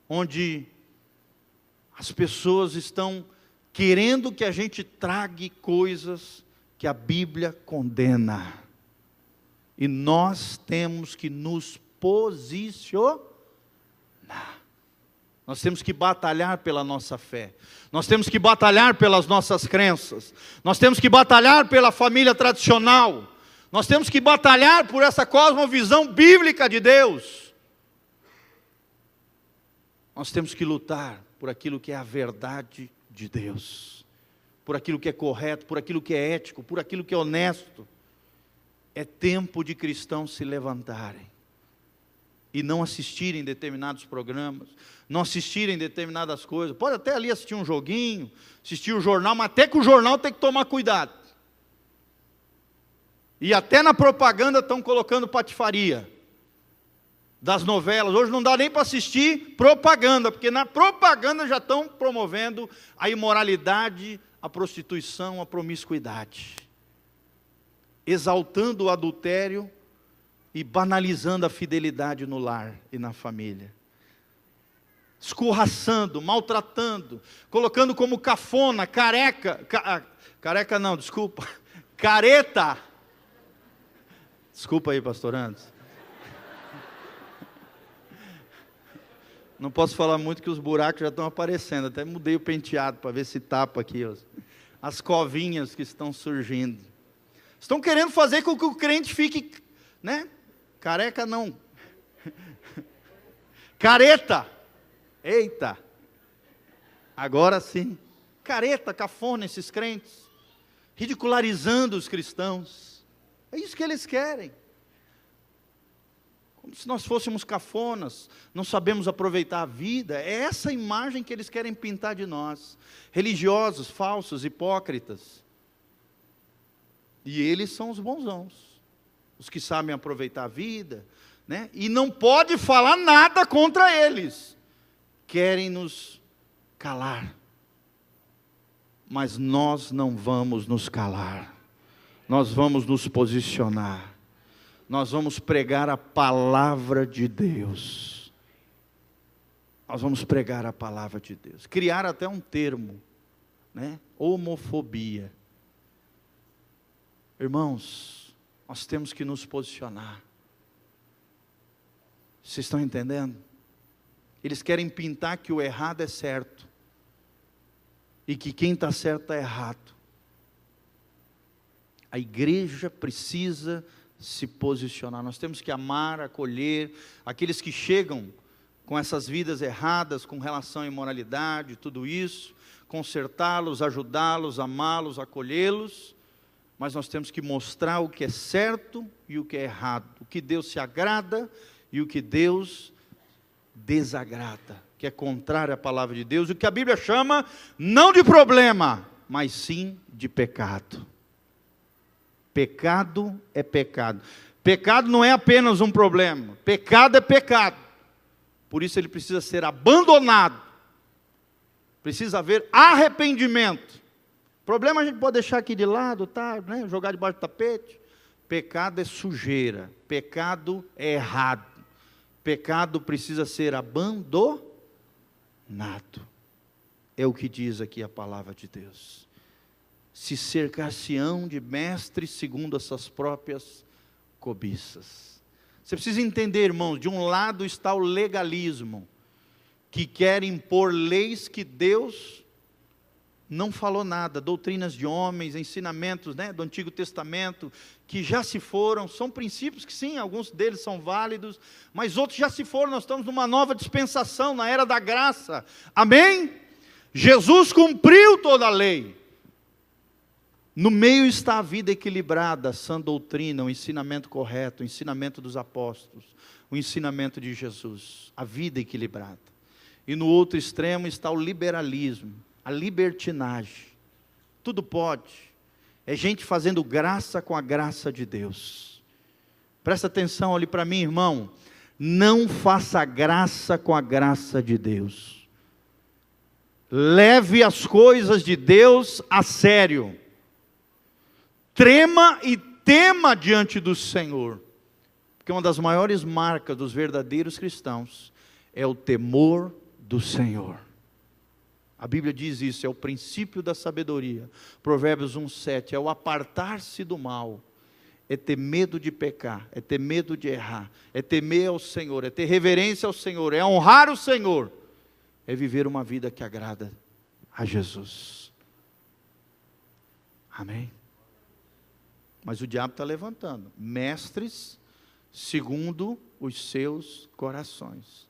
onde as pessoas estão querendo que a gente trague coisas que a Bíblia condena. E nós temos que nos posicionar. Nós temos que batalhar pela nossa fé. Nós temos que batalhar pelas nossas crenças. Nós temos que batalhar pela família tradicional. Nós temos que batalhar por essa cosmovisão bíblica de Deus. Nós temos que lutar por aquilo que é a verdade de Deus, por aquilo que é correto, por aquilo que é ético, por aquilo que é honesto. É tempo de cristãos se levantarem. e não assistirem determinados programas, não assistirem determinadas coisas. Pode até ali assistir um joguinho, assistir o jornal, mas até que o jornal tem que tomar cuidado. E até na propaganda estão colocando patifaria das novelas. Hoje não dá nem para assistir propaganda, porque na propaganda já estão promovendo a imoralidade, a prostituição, a promiscuidade, exaltando o adultério e banalizando a fidelidade no lar e na família, escorraçando, maltratando, colocando como cafona, careta, desculpa aí, pastor Anderson, não posso falar muito que os buracos já estão aparecendo, até mudei o penteado para ver se tapa aqui, as covinhas que estão surgindo, estão querendo fazer com que o crente fique, né? Careca não, careta, eita, agora sim, careta, cafona esses crentes, ridicularizando os cristãos, é isso que eles querem, como se nós fôssemos cafonas, não sabemos aproveitar a vida, é essa imagem que eles querem pintar de nós, religiosos, falsos, hipócritas, e eles são os bonzãos, os que sabem aproveitar a vida, né? E não pode falar nada contra eles, querem nos calar, mas nós não vamos nos calar, nós vamos nos posicionar, nós vamos pregar a palavra de Deus, nós vamos pregar a palavra de Deus, criar até um termo, né? Homofobia, irmãos, nós temos que nos posicionar. Vocês estão entendendo? Eles querem pintar que o errado é certo, e que quem está certo está errado. A igreja precisa se posicionar, nós temos que amar, acolher, aqueles que chegam com essas vidas erradas, com relação à imoralidade, tudo isso, consertá-los, ajudá-los, amá-los, acolhê-los, mas nós temos que mostrar o que é certo e o que é errado, o que Deus se agrada e o que Deus desagrada, que é contrário à palavra de Deus, o que a Bíblia chama, não de problema, mas sim de pecado. Pecado é pecado. Pecado não é apenas um problema, pecado é pecado, por isso ele precisa ser abandonado, precisa haver arrependimento. Problema a gente pode deixar aqui de lado, tá, né? Jogar debaixo do tapete. Pecado é sujeira, pecado é errado, pecado precisa ser abandonado, é o que diz aqui a palavra de Deus. Se cercar-se-ão de mestres segundo as suas próprias cobiças. Você precisa entender, irmãos, de um lado está o legalismo, que quer impor leis que Deus não falou nada, doutrinas de homens, ensinamentos, né, do Antigo Testamento, que já se foram, são princípios que sim, alguns deles são válidos, mas outros já se foram, nós estamos numa nova dispensação, na era da graça, amém? Jesus cumpriu toda a lei, no meio está a vida equilibrada, a sã doutrina, o ensinamento correto, o ensinamento dos apóstolos, o ensinamento de Jesus, a vida equilibrada, e no outro extremo está o liberalismo, a libertinagem, tudo pode, é gente fazendo graça com a graça de Deus. Presta atenção ali para mim, irmão, não faça graça com a graça de Deus, leve as coisas de Deus a sério, trema e tema diante do Senhor, porque uma das maiores marcas dos verdadeiros cristãos é o temor do Senhor. A Bíblia diz isso, é o princípio da sabedoria. Provérbios 1:7, é o apartar-se do mal, é ter medo de pecar, é ter medo de errar, é temer ao Senhor, é ter reverência ao Senhor, é honrar o Senhor, é viver uma vida que agrada a Jesus. Amém? Mas o diabo está levantando, mestres segundo os seus corações.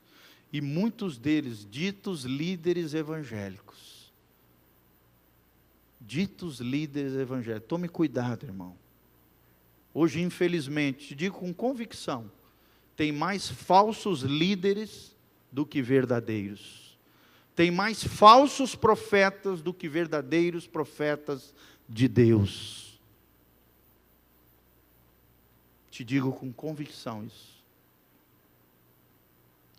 E muitos deles ditos líderes evangélicos. Ditos líderes evangélicos. Tome cuidado, irmão. Hoje, infelizmente, te digo com convicção, tem mais falsos líderes do que verdadeiros. Tem mais falsos profetas do que verdadeiros profetas de Deus. Te digo com convicção isso.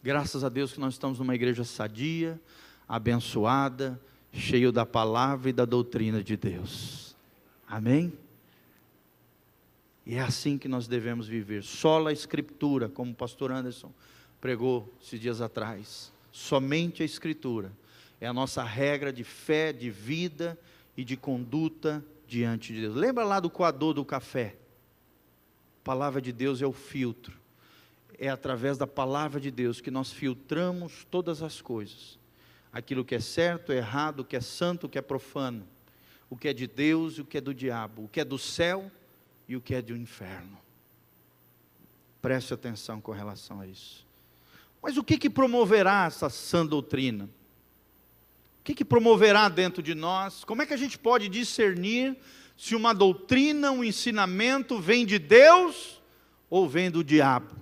Graças a Deus que nós estamos numa igreja sadia, abençoada, cheio da palavra e da doutrina de Deus. Amém? E é assim que nós devemos viver. Sola a Escritura, como o pastor Anderson pregou esses dias atrás. Somente a Escritura é a nossa regra de fé, de vida e de conduta diante de Deus. Lembra lá do coador do café? A palavra de Deus é o filtro. É através da palavra de Deus que nós filtramos todas as coisas. Aquilo que é certo, errado, o que é santo, o que é profano. O que é de Deus e o que é do diabo. O que é do céu e o que é do inferno. Preste atenção com relação a isso. Mas o que promoverá essa sã doutrina? O que promoverá dentro de nós? Como é que a gente pode discernir se uma doutrina, um ensinamento vem de Deus ou vem do diabo?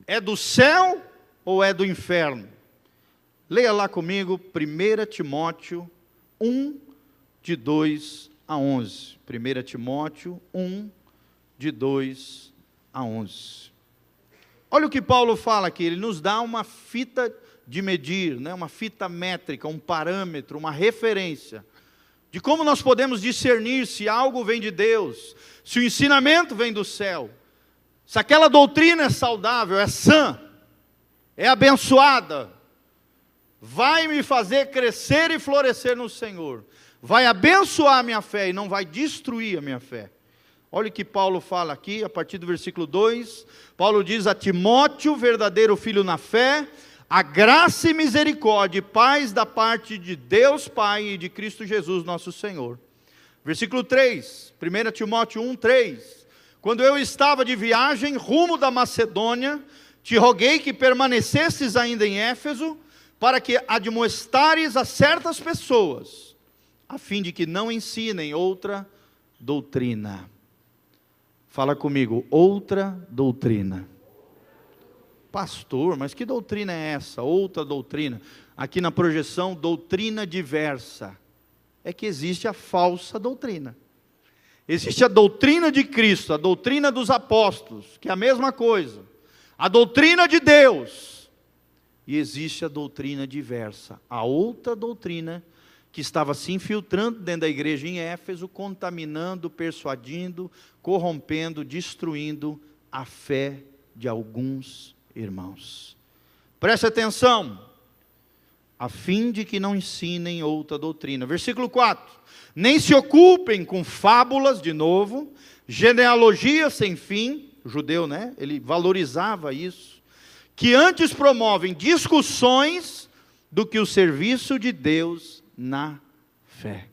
É do céu ou é do inferno? Leia lá comigo 1 Timóteo 1, de 2 a 11. 1 Timóteo 1, de 2 a 11. Olha o que Paulo fala aqui, ele nos dá uma fita de medir, né? Uma fita métrica, um parâmetro, uma referência, de como nós podemos discernir se algo vem de Deus, se o ensinamento vem do céu, se aquela doutrina é saudável, é sã, é abençoada, vai me fazer crescer e florescer no Senhor, vai abençoar a minha fé e não vai destruir a minha fé. Olha o que Paulo fala aqui, a partir do versículo 2, Paulo diz a Timóteo, verdadeiro filho na fé, a graça e misericórdia e paz da parte de Deus Pai e de Cristo Jesus nosso Senhor. Versículo 3, 1 Timóteo 1, 3, quando eu estava de viagem rumo da Macedônia, te roguei que permanecesses ainda em Éfeso, para que admoestares a certas pessoas, a fim de que não ensinem outra doutrina. Fala comigo, outra doutrina. Pastor, mas que doutrina é essa? Outra doutrina. Aqui na projeção, doutrina diversa. É que existe a falsa doutrina. Existe a doutrina de Cristo, a doutrina dos apóstolos, que é a mesma coisa. A doutrina de Deus. E existe a doutrina diversa. A outra doutrina que estava se infiltrando dentro da igreja em Éfeso, contaminando, persuadindo, corrompendo, destruindo a fé de alguns irmãos. Preste atenção, a fim de que não ensinem outra doutrina. Versículo 4, nem se ocupem com fábulas, de novo, genealogias sem fim, o judeu, né, ele valorizava isso, que antes promovem discussões do que o serviço de Deus na fé.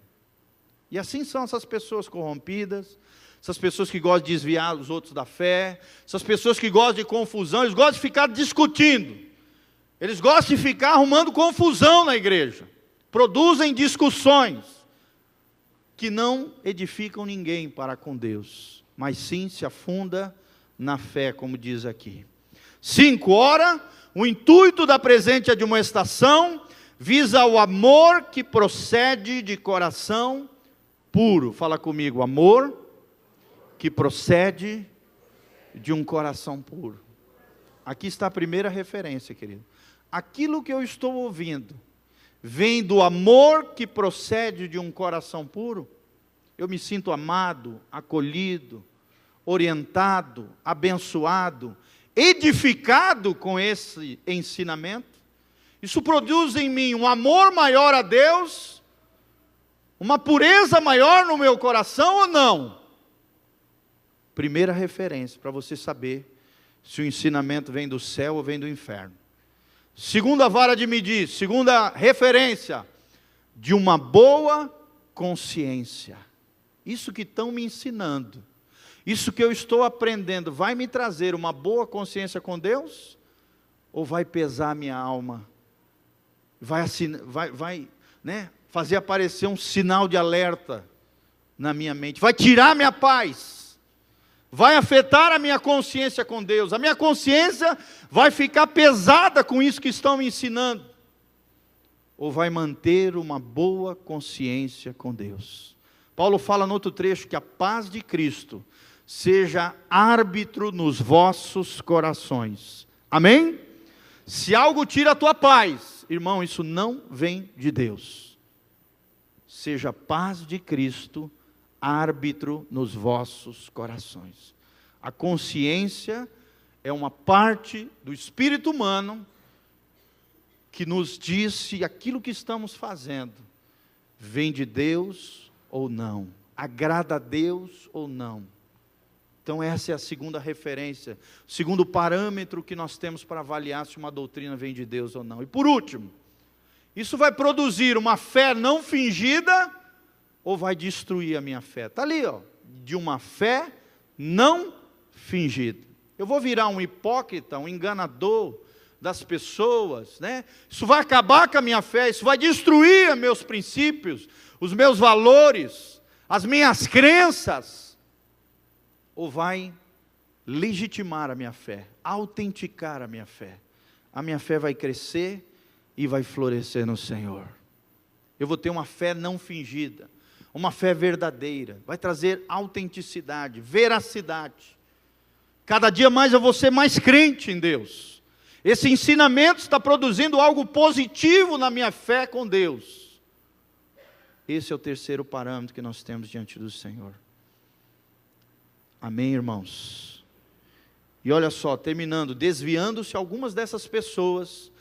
E assim são essas pessoas corrompidas, essas pessoas que gostam de desviar os outros da fé, essas pessoas que gostam de confusão, eles gostam de ficar discutindo, eles gostam de ficar arrumando confusão na igreja, produzem discussões, que não edificam ninguém para com Deus, mas sim se afunda na fé, como diz aqui. 5, ora, o intuito da presente admoestação visa o amor que procede de coração puro. Fala comigo, amor que procede de um coração puro. Aqui está a primeira referência, querido. Aquilo que eu estou ouvindo vem do amor que procede de um coração puro? Eu me sinto amado, acolhido, orientado, abençoado, edificado com esse ensinamento? Isso produz em mim um amor maior a Deus, uma pureza maior no meu coração ou não? Primeira referência para você saber se o ensinamento vem do céu ou vem do inferno. Segunda vara de medir, segunda referência, de uma boa consciência. Isso que estão me ensinando, isso que eu estou aprendendo, vai me trazer uma boa consciência com Deus? Ou vai pesar a minha alma? Vai fazer aparecer um sinal de alerta na minha mente? Vai tirar minha paz? vai afetar a minha consciência com Deus, a minha consciência vai ficar pesada com isso que estão me ensinando, ou vai manter uma boa consciência com Deus. Paulo fala no outro trecho que a paz de Cristo seja árbitro nos vossos corações. Amém? Se algo tira a tua paz, irmão, isso não vem de Deus. Seja a paz de Cristo árbitro nos vossos corações. A consciência é uma parte do espírito humano que nos diz se aquilo que estamos fazendo vem de Deus ou não, agrada a Deus ou não. Então essa é a segunda referência, o segundo parâmetro que nós temos para avaliar se uma doutrina vem de Deus ou não. E por último, isso vai produzir uma fé não fingida ou vai destruir a minha fé? Está ali, ó, de uma fé não fingida. Eu vou virar um hipócrita, um enganador das pessoas, né? Isso vai acabar com a minha fé, isso vai destruir os meus princípios, os meus valores, as minhas crenças. Ou vai legitimar a minha fé, autenticar a minha fé. A minha fé vai crescer e vai florescer no Senhor. Eu vou ter uma fé não fingida, uma fé verdadeira, vai trazer autenticidade, veracidade. Cada dia mais eu vou ser mais crente em Deus. Esse ensinamento está produzindo algo positivo na minha fé com Deus. Esse é o terceiro parâmetro que nós temos diante do Senhor. Amém, irmãos? E olha só, terminando, desviando-se algumas dessas pessoas,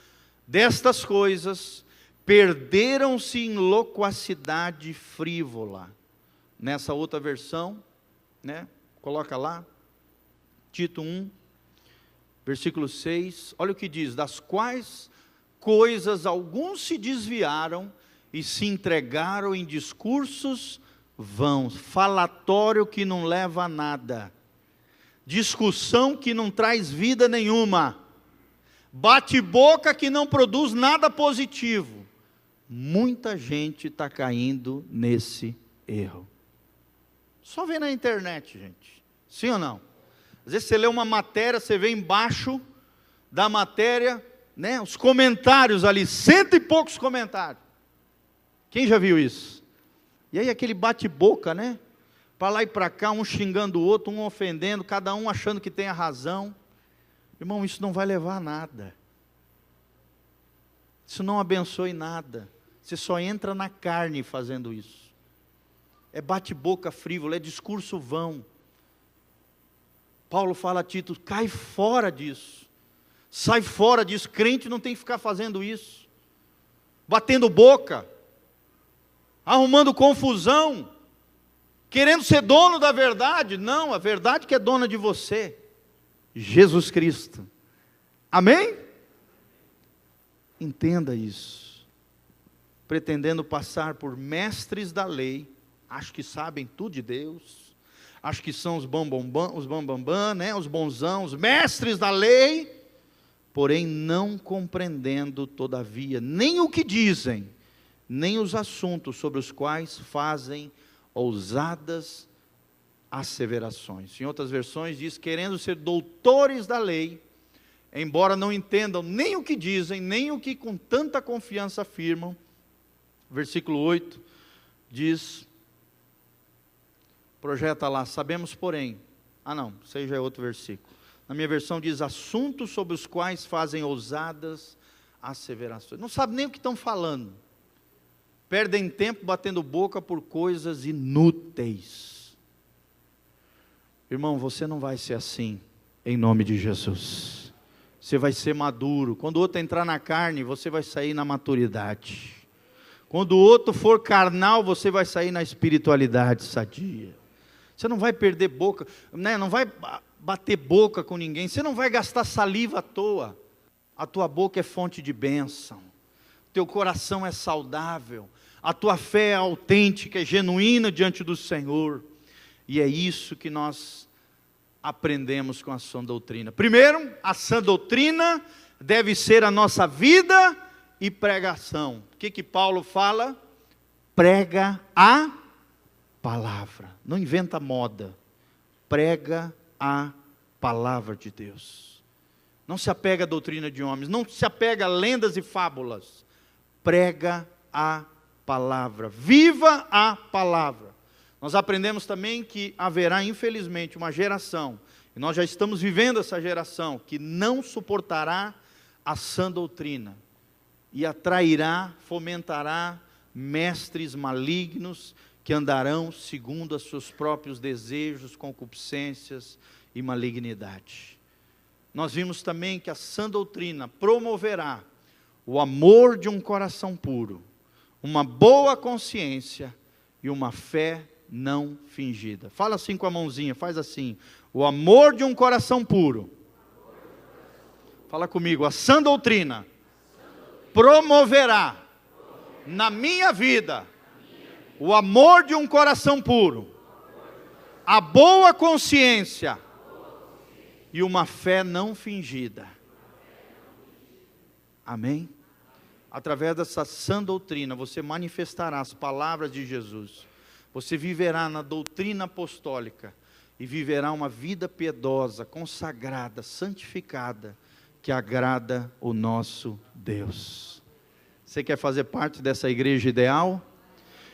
destas coisas, perderam-se em loquacidade frívola. Nessa outra versão, né? Coloca lá, Tito 1, versículo 6, olha o que diz: das quais coisas alguns se desviaram e se entregaram em discursos vãos, falatório que não leva a nada, discussão que não traz vida nenhuma, bate-boca que não produz nada positivo. Muita gente está caindo nesse erro. Só vê na internet, gente, sim ou não? Às vezes você lê uma matéria, você vê embaixo da matéria, né, os comentários ali, 100 e poucos comentários. Quem já viu isso? E aí aquele bate-boca, né? Para lá e para cá, um xingando o outro, um ofendendo, cada um achando que tem a razão. Irmão, isso não vai levar a nada. Isso não abençoa em nada. Você só entra na carne fazendo isso. É bate-boca frívolo, é discurso vão. Paulo fala a Tito, cai fora disso. Sai fora disso. Crente não tem que ficar fazendo isso. Batendo boca. Arrumando confusão, querendo ser dono da verdade. Não, a verdade que é dona de você, Jesus Cristo. Amém? Entenda isso. Pretendendo passar por mestres da lei, acho que sabem tudo de Deus, acho que são os bambambam, né? Os bonzão, os mestres da lei, porém não compreendendo todavia nem o que dizem, nem os assuntos sobre os quais fazem ousadas asseverações. Em outras versões diz, querendo ser doutores da lei, embora não entendam nem o que dizem, nem o que com tanta confiança afirmam. Versículo 8 diz, projeta lá, sabemos porém, isso aí já é outro versículo. Na minha versão diz, assuntos sobre os quais fazem ousadas asseverações. Não sabe nem o que estão falando. Perdem tempo batendo boca por coisas inúteis. Irmão, você não vai ser assim, em nome de Jesus. Você vai ser maduro. Quando o outro entrar na carne, você vai sair na maturidade. Quando o outro for carnal, você vai sair na espiritualidade sadia. Você não vai perder boca, né? Não vai bater boca com ninguém. Você não vai gastar saliva à toa. A tua boca é fonte de bênção. Teu coração é saudável. A tua fé é autêntica, é genuína diante do Senhor. E é isso que nós aprendemos com a sã doutrina. Primeiro, a sã doutrina deve ser a nossa vida e pregação. O que Paulo fala? Prega a palavra. Não inventa moda. Prega à palavra de Deus. Não se apega à doutrina de homens, não se apega a lendas e fábulas. Prega a palavra, viva a palavra. Nós aprendemos também que haverá, infelizmente, uma geração, e nós já estamos vivendo essa geração, que não suportará a sã doutrina, e atrairá, fomentará mestres malignos, que andarão segundo os seus próprios desejos, concupiscências e malignidade. Nós vimos também que a sã doutrina promoverá o amor de um coração puro, uma boa consciência e uma fé não fingida. Fala assim com a mãozinha, faz assim: o amor de um coração puro. Fala comigo: a sã doutrina promoverá na minha vida o amor de um coração puro, a boa consciência e uma fé não fingida. Amém? Através dessa sã doutrina, você manifestará as palavras de Jesus. Você viverá na doutrina apostólica e viverá uma vida piedosa, consagrada, santificada, que agrada o nosso Deus. Você quer fazer parte dessa igreja ideal?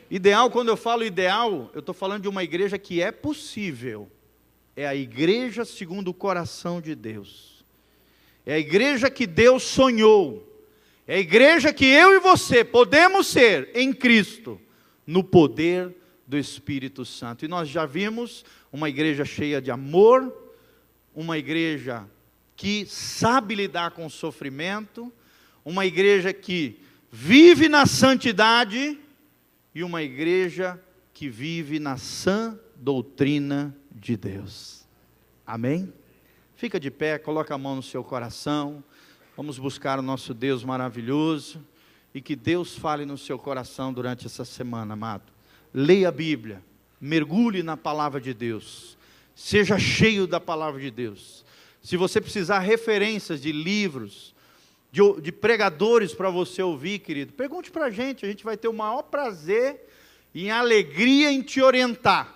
Ideal, quando eu falo ideal, eu estou falando de uma igreja que é possível. É a igreja segundo o coração de Deus. É a igreja que Deus sonhou. É a igreja que eu e você podemos ser em Cristo, no poder do Espírito Santo. E nós já vimos uma igreja cheia de amor, uma igreja que sabe lidar com o sofrimento, uma igreja que vive na santidade e uma igreja que vive na sã doutrina de Deus. Amém? Fica de pé, coloca a mão no seu coração. Vamos buscar o nosso Deus maravilhoso e que Deus fale no seu coração durante essa semana, amado. Leia a Bíblia, mergulhe na palavra de Deus, seja cheio da palavra de Deus. Se você precisar referências de livros, de pregadores para você ouvir, querido, pergunte para a gente vai ter o maior prazer e alegria em te orientar,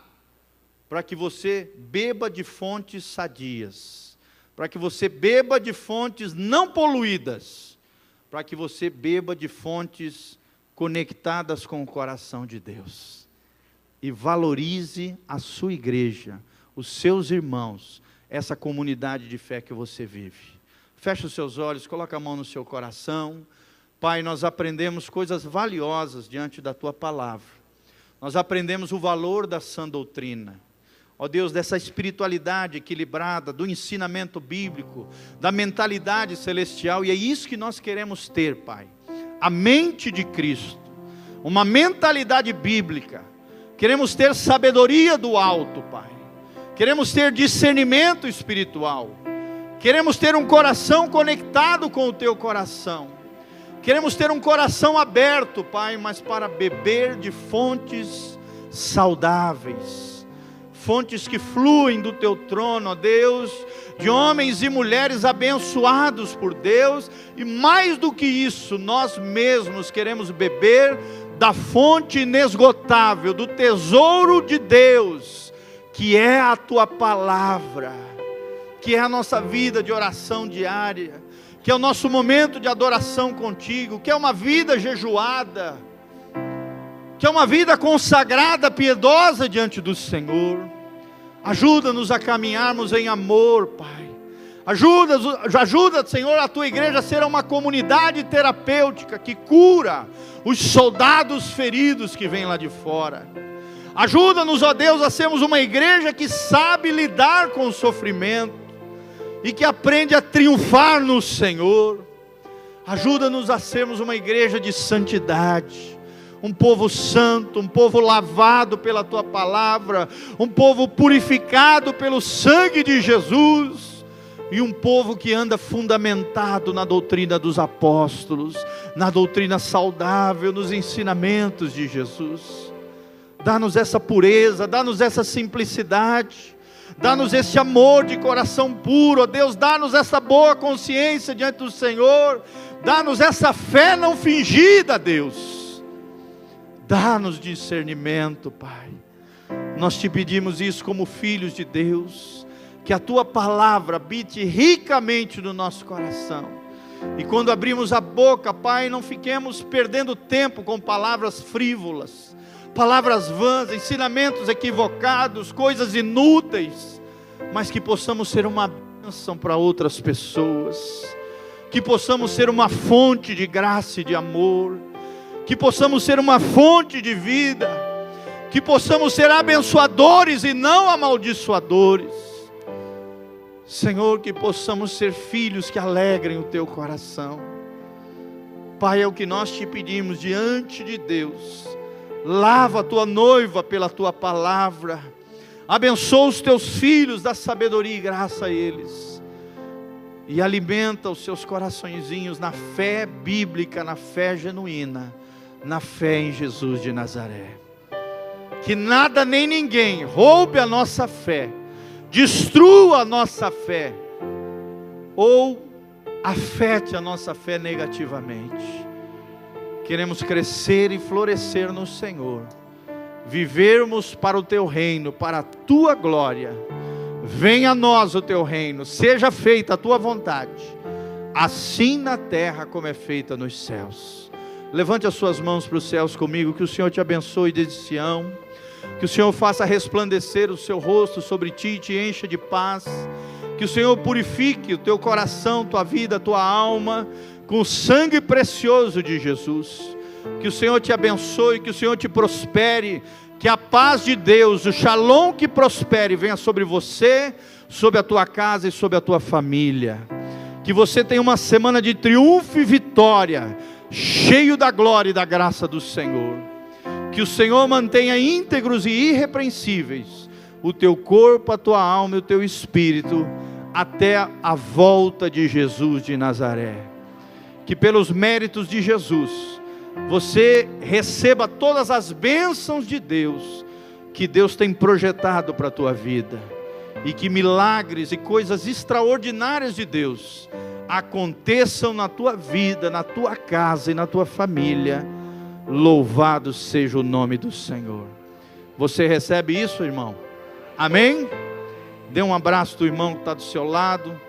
para que você beba de fontes sadias, para que você beba de fontes não poluídas, para que você beba de fontes conectadas com o coração de Deus. E valorize a sua igreja, os seus irmãos, essa comunidade de fé que você vive. Feche os seus olhos, coloca a mão no seu coração. Pai, nós aprendemos coisas valiosas diante da Tua palavra. Nós aprendemos o valor da sã doutrina. Ó Deus, dessa espiritualidade equilibrada, do ensinamento bíblico, da mentalidade celestial. E é isso que nós queremos ter, Pai. A mente de Cristo, uma mentalidade bíblica. Queremos ter sabedoria do alto, Pai. Queremos ter discernimento espiritual. Queremos ter um coração conectado com o Teu coração. Queremos ter um coração aberto, Pai, mas para beber de fontes saudáveis. Fontes que fluem do Teu trono, ó Deus, de homens e mulheres abençoados por Deus. E mais do que isso, nós mesmos queremos beber da fonte inesgotável, do tesouro de Deus, que é a Tua palavra, que é a nossa vida de oração diária, que é o nosso momento de adoração contigo, que é uma vida jejuada, que é uma vida consagrada, piedosa diante do Senhor. Ajuda-nos a caminharmos em amor, Pai. Ajuda, Senhor, a Tua igreja a ser uma comunidade terapêutica que cura os soldados feridos que vêm lá de fora. Ajuda-nos, ó Deus, a sermos uma igreja que sabe lidar com o sofrimento e que aprende a triunfar no Senhor. Ajuda-nos a sermos uma igreja de santidade, um povo santo, um povo lavado pela Tua palavra, um povo purificado pelo sangue de Jesus, e um povo que anda fundamentado na doutrina dos apóstolos, na doutrina saudável, nos ensinamentos de Jesus. Dá-nos essa pureza, dá-nos essa simplicidade, dá-nos esse amor de coração puro, ó Deus, dá-nos essa boa consciência diante do Senhor, dá-nos essa fé não fingida, Deus, dá-nos discernimento, Pai. Nós Te pedimos isso como filhos de Deus, Que a Tua palavra habite ricamente no nosso coração. E quando abrimos a boca, Pai, não fiquemos perdendo tempo com palavras frívolas, palavras vãs, ensinamentos equivocados, coisas inúteis, mas que possamos ser uma bênção para outras pessoas, que possamos ser uma fonte de graça e de amor, que possamos ser uma fonte de vida, que possamos ser abençoadores e não amaldiçoadores. Senhor, que possamos ser filhos que alegrem o Teu coração. Pai, é o que nós te pedimos diante de Deus. Lava a Tua noiva pela Tua palavra. Abençoa os Teus filhos, dá sabedoria e graça a eles. E alimenta os seus coraçõezinhos na fé bíblica, na fé genuína, na fé em Jesus de Nazaré. Que nada nem ninguém roube a nossa fé, destrua a nossa fé, ou afete a nossa fé negativamente. Queremos crescer e florescer no Senhor, vivermos para o Teu reino, para a Tua glória. Venha a nós o Teu reino, seja feita a Tua vontade, assim na terra como é feita nos céus. Levante as suas mãos para os céus comigo, que o Senhor te abençoe desde Sião, que o Senhor faça resplandecer o seu rosto sobre ti e te encha de paz, que o Senhor purifique o teu coração, tua vida, tua alma, com o sangue precioso de Jesus. Que o Senhor te abençoe, que o Senhor te prospere, que a paz de Deus, o shalom que prospere, venha sobre você, sobre a tua casa e sobre a tua família. Que você tenha uma semana de triunfo e vitória, cheio da glória e da graça do Senhor. Que o Senhor mantenha íntegros e irrepreensíveis o teu corpo, a tua alma e o teu espírito, até a volta de Jesus de Nazaré. Que pelos méritos de Jesus, você receba todas as bênçãos de Deus, que Deus tem projetado para a tua vida. E que milagres e coisas extraordinárias de Deus aconteçam na tua vida, na tua casa e na tua família. Louvado seja o nome do Senhor. Você recebe isso, irmão? Amém? Dê um abraço do irmão que está do seu lado.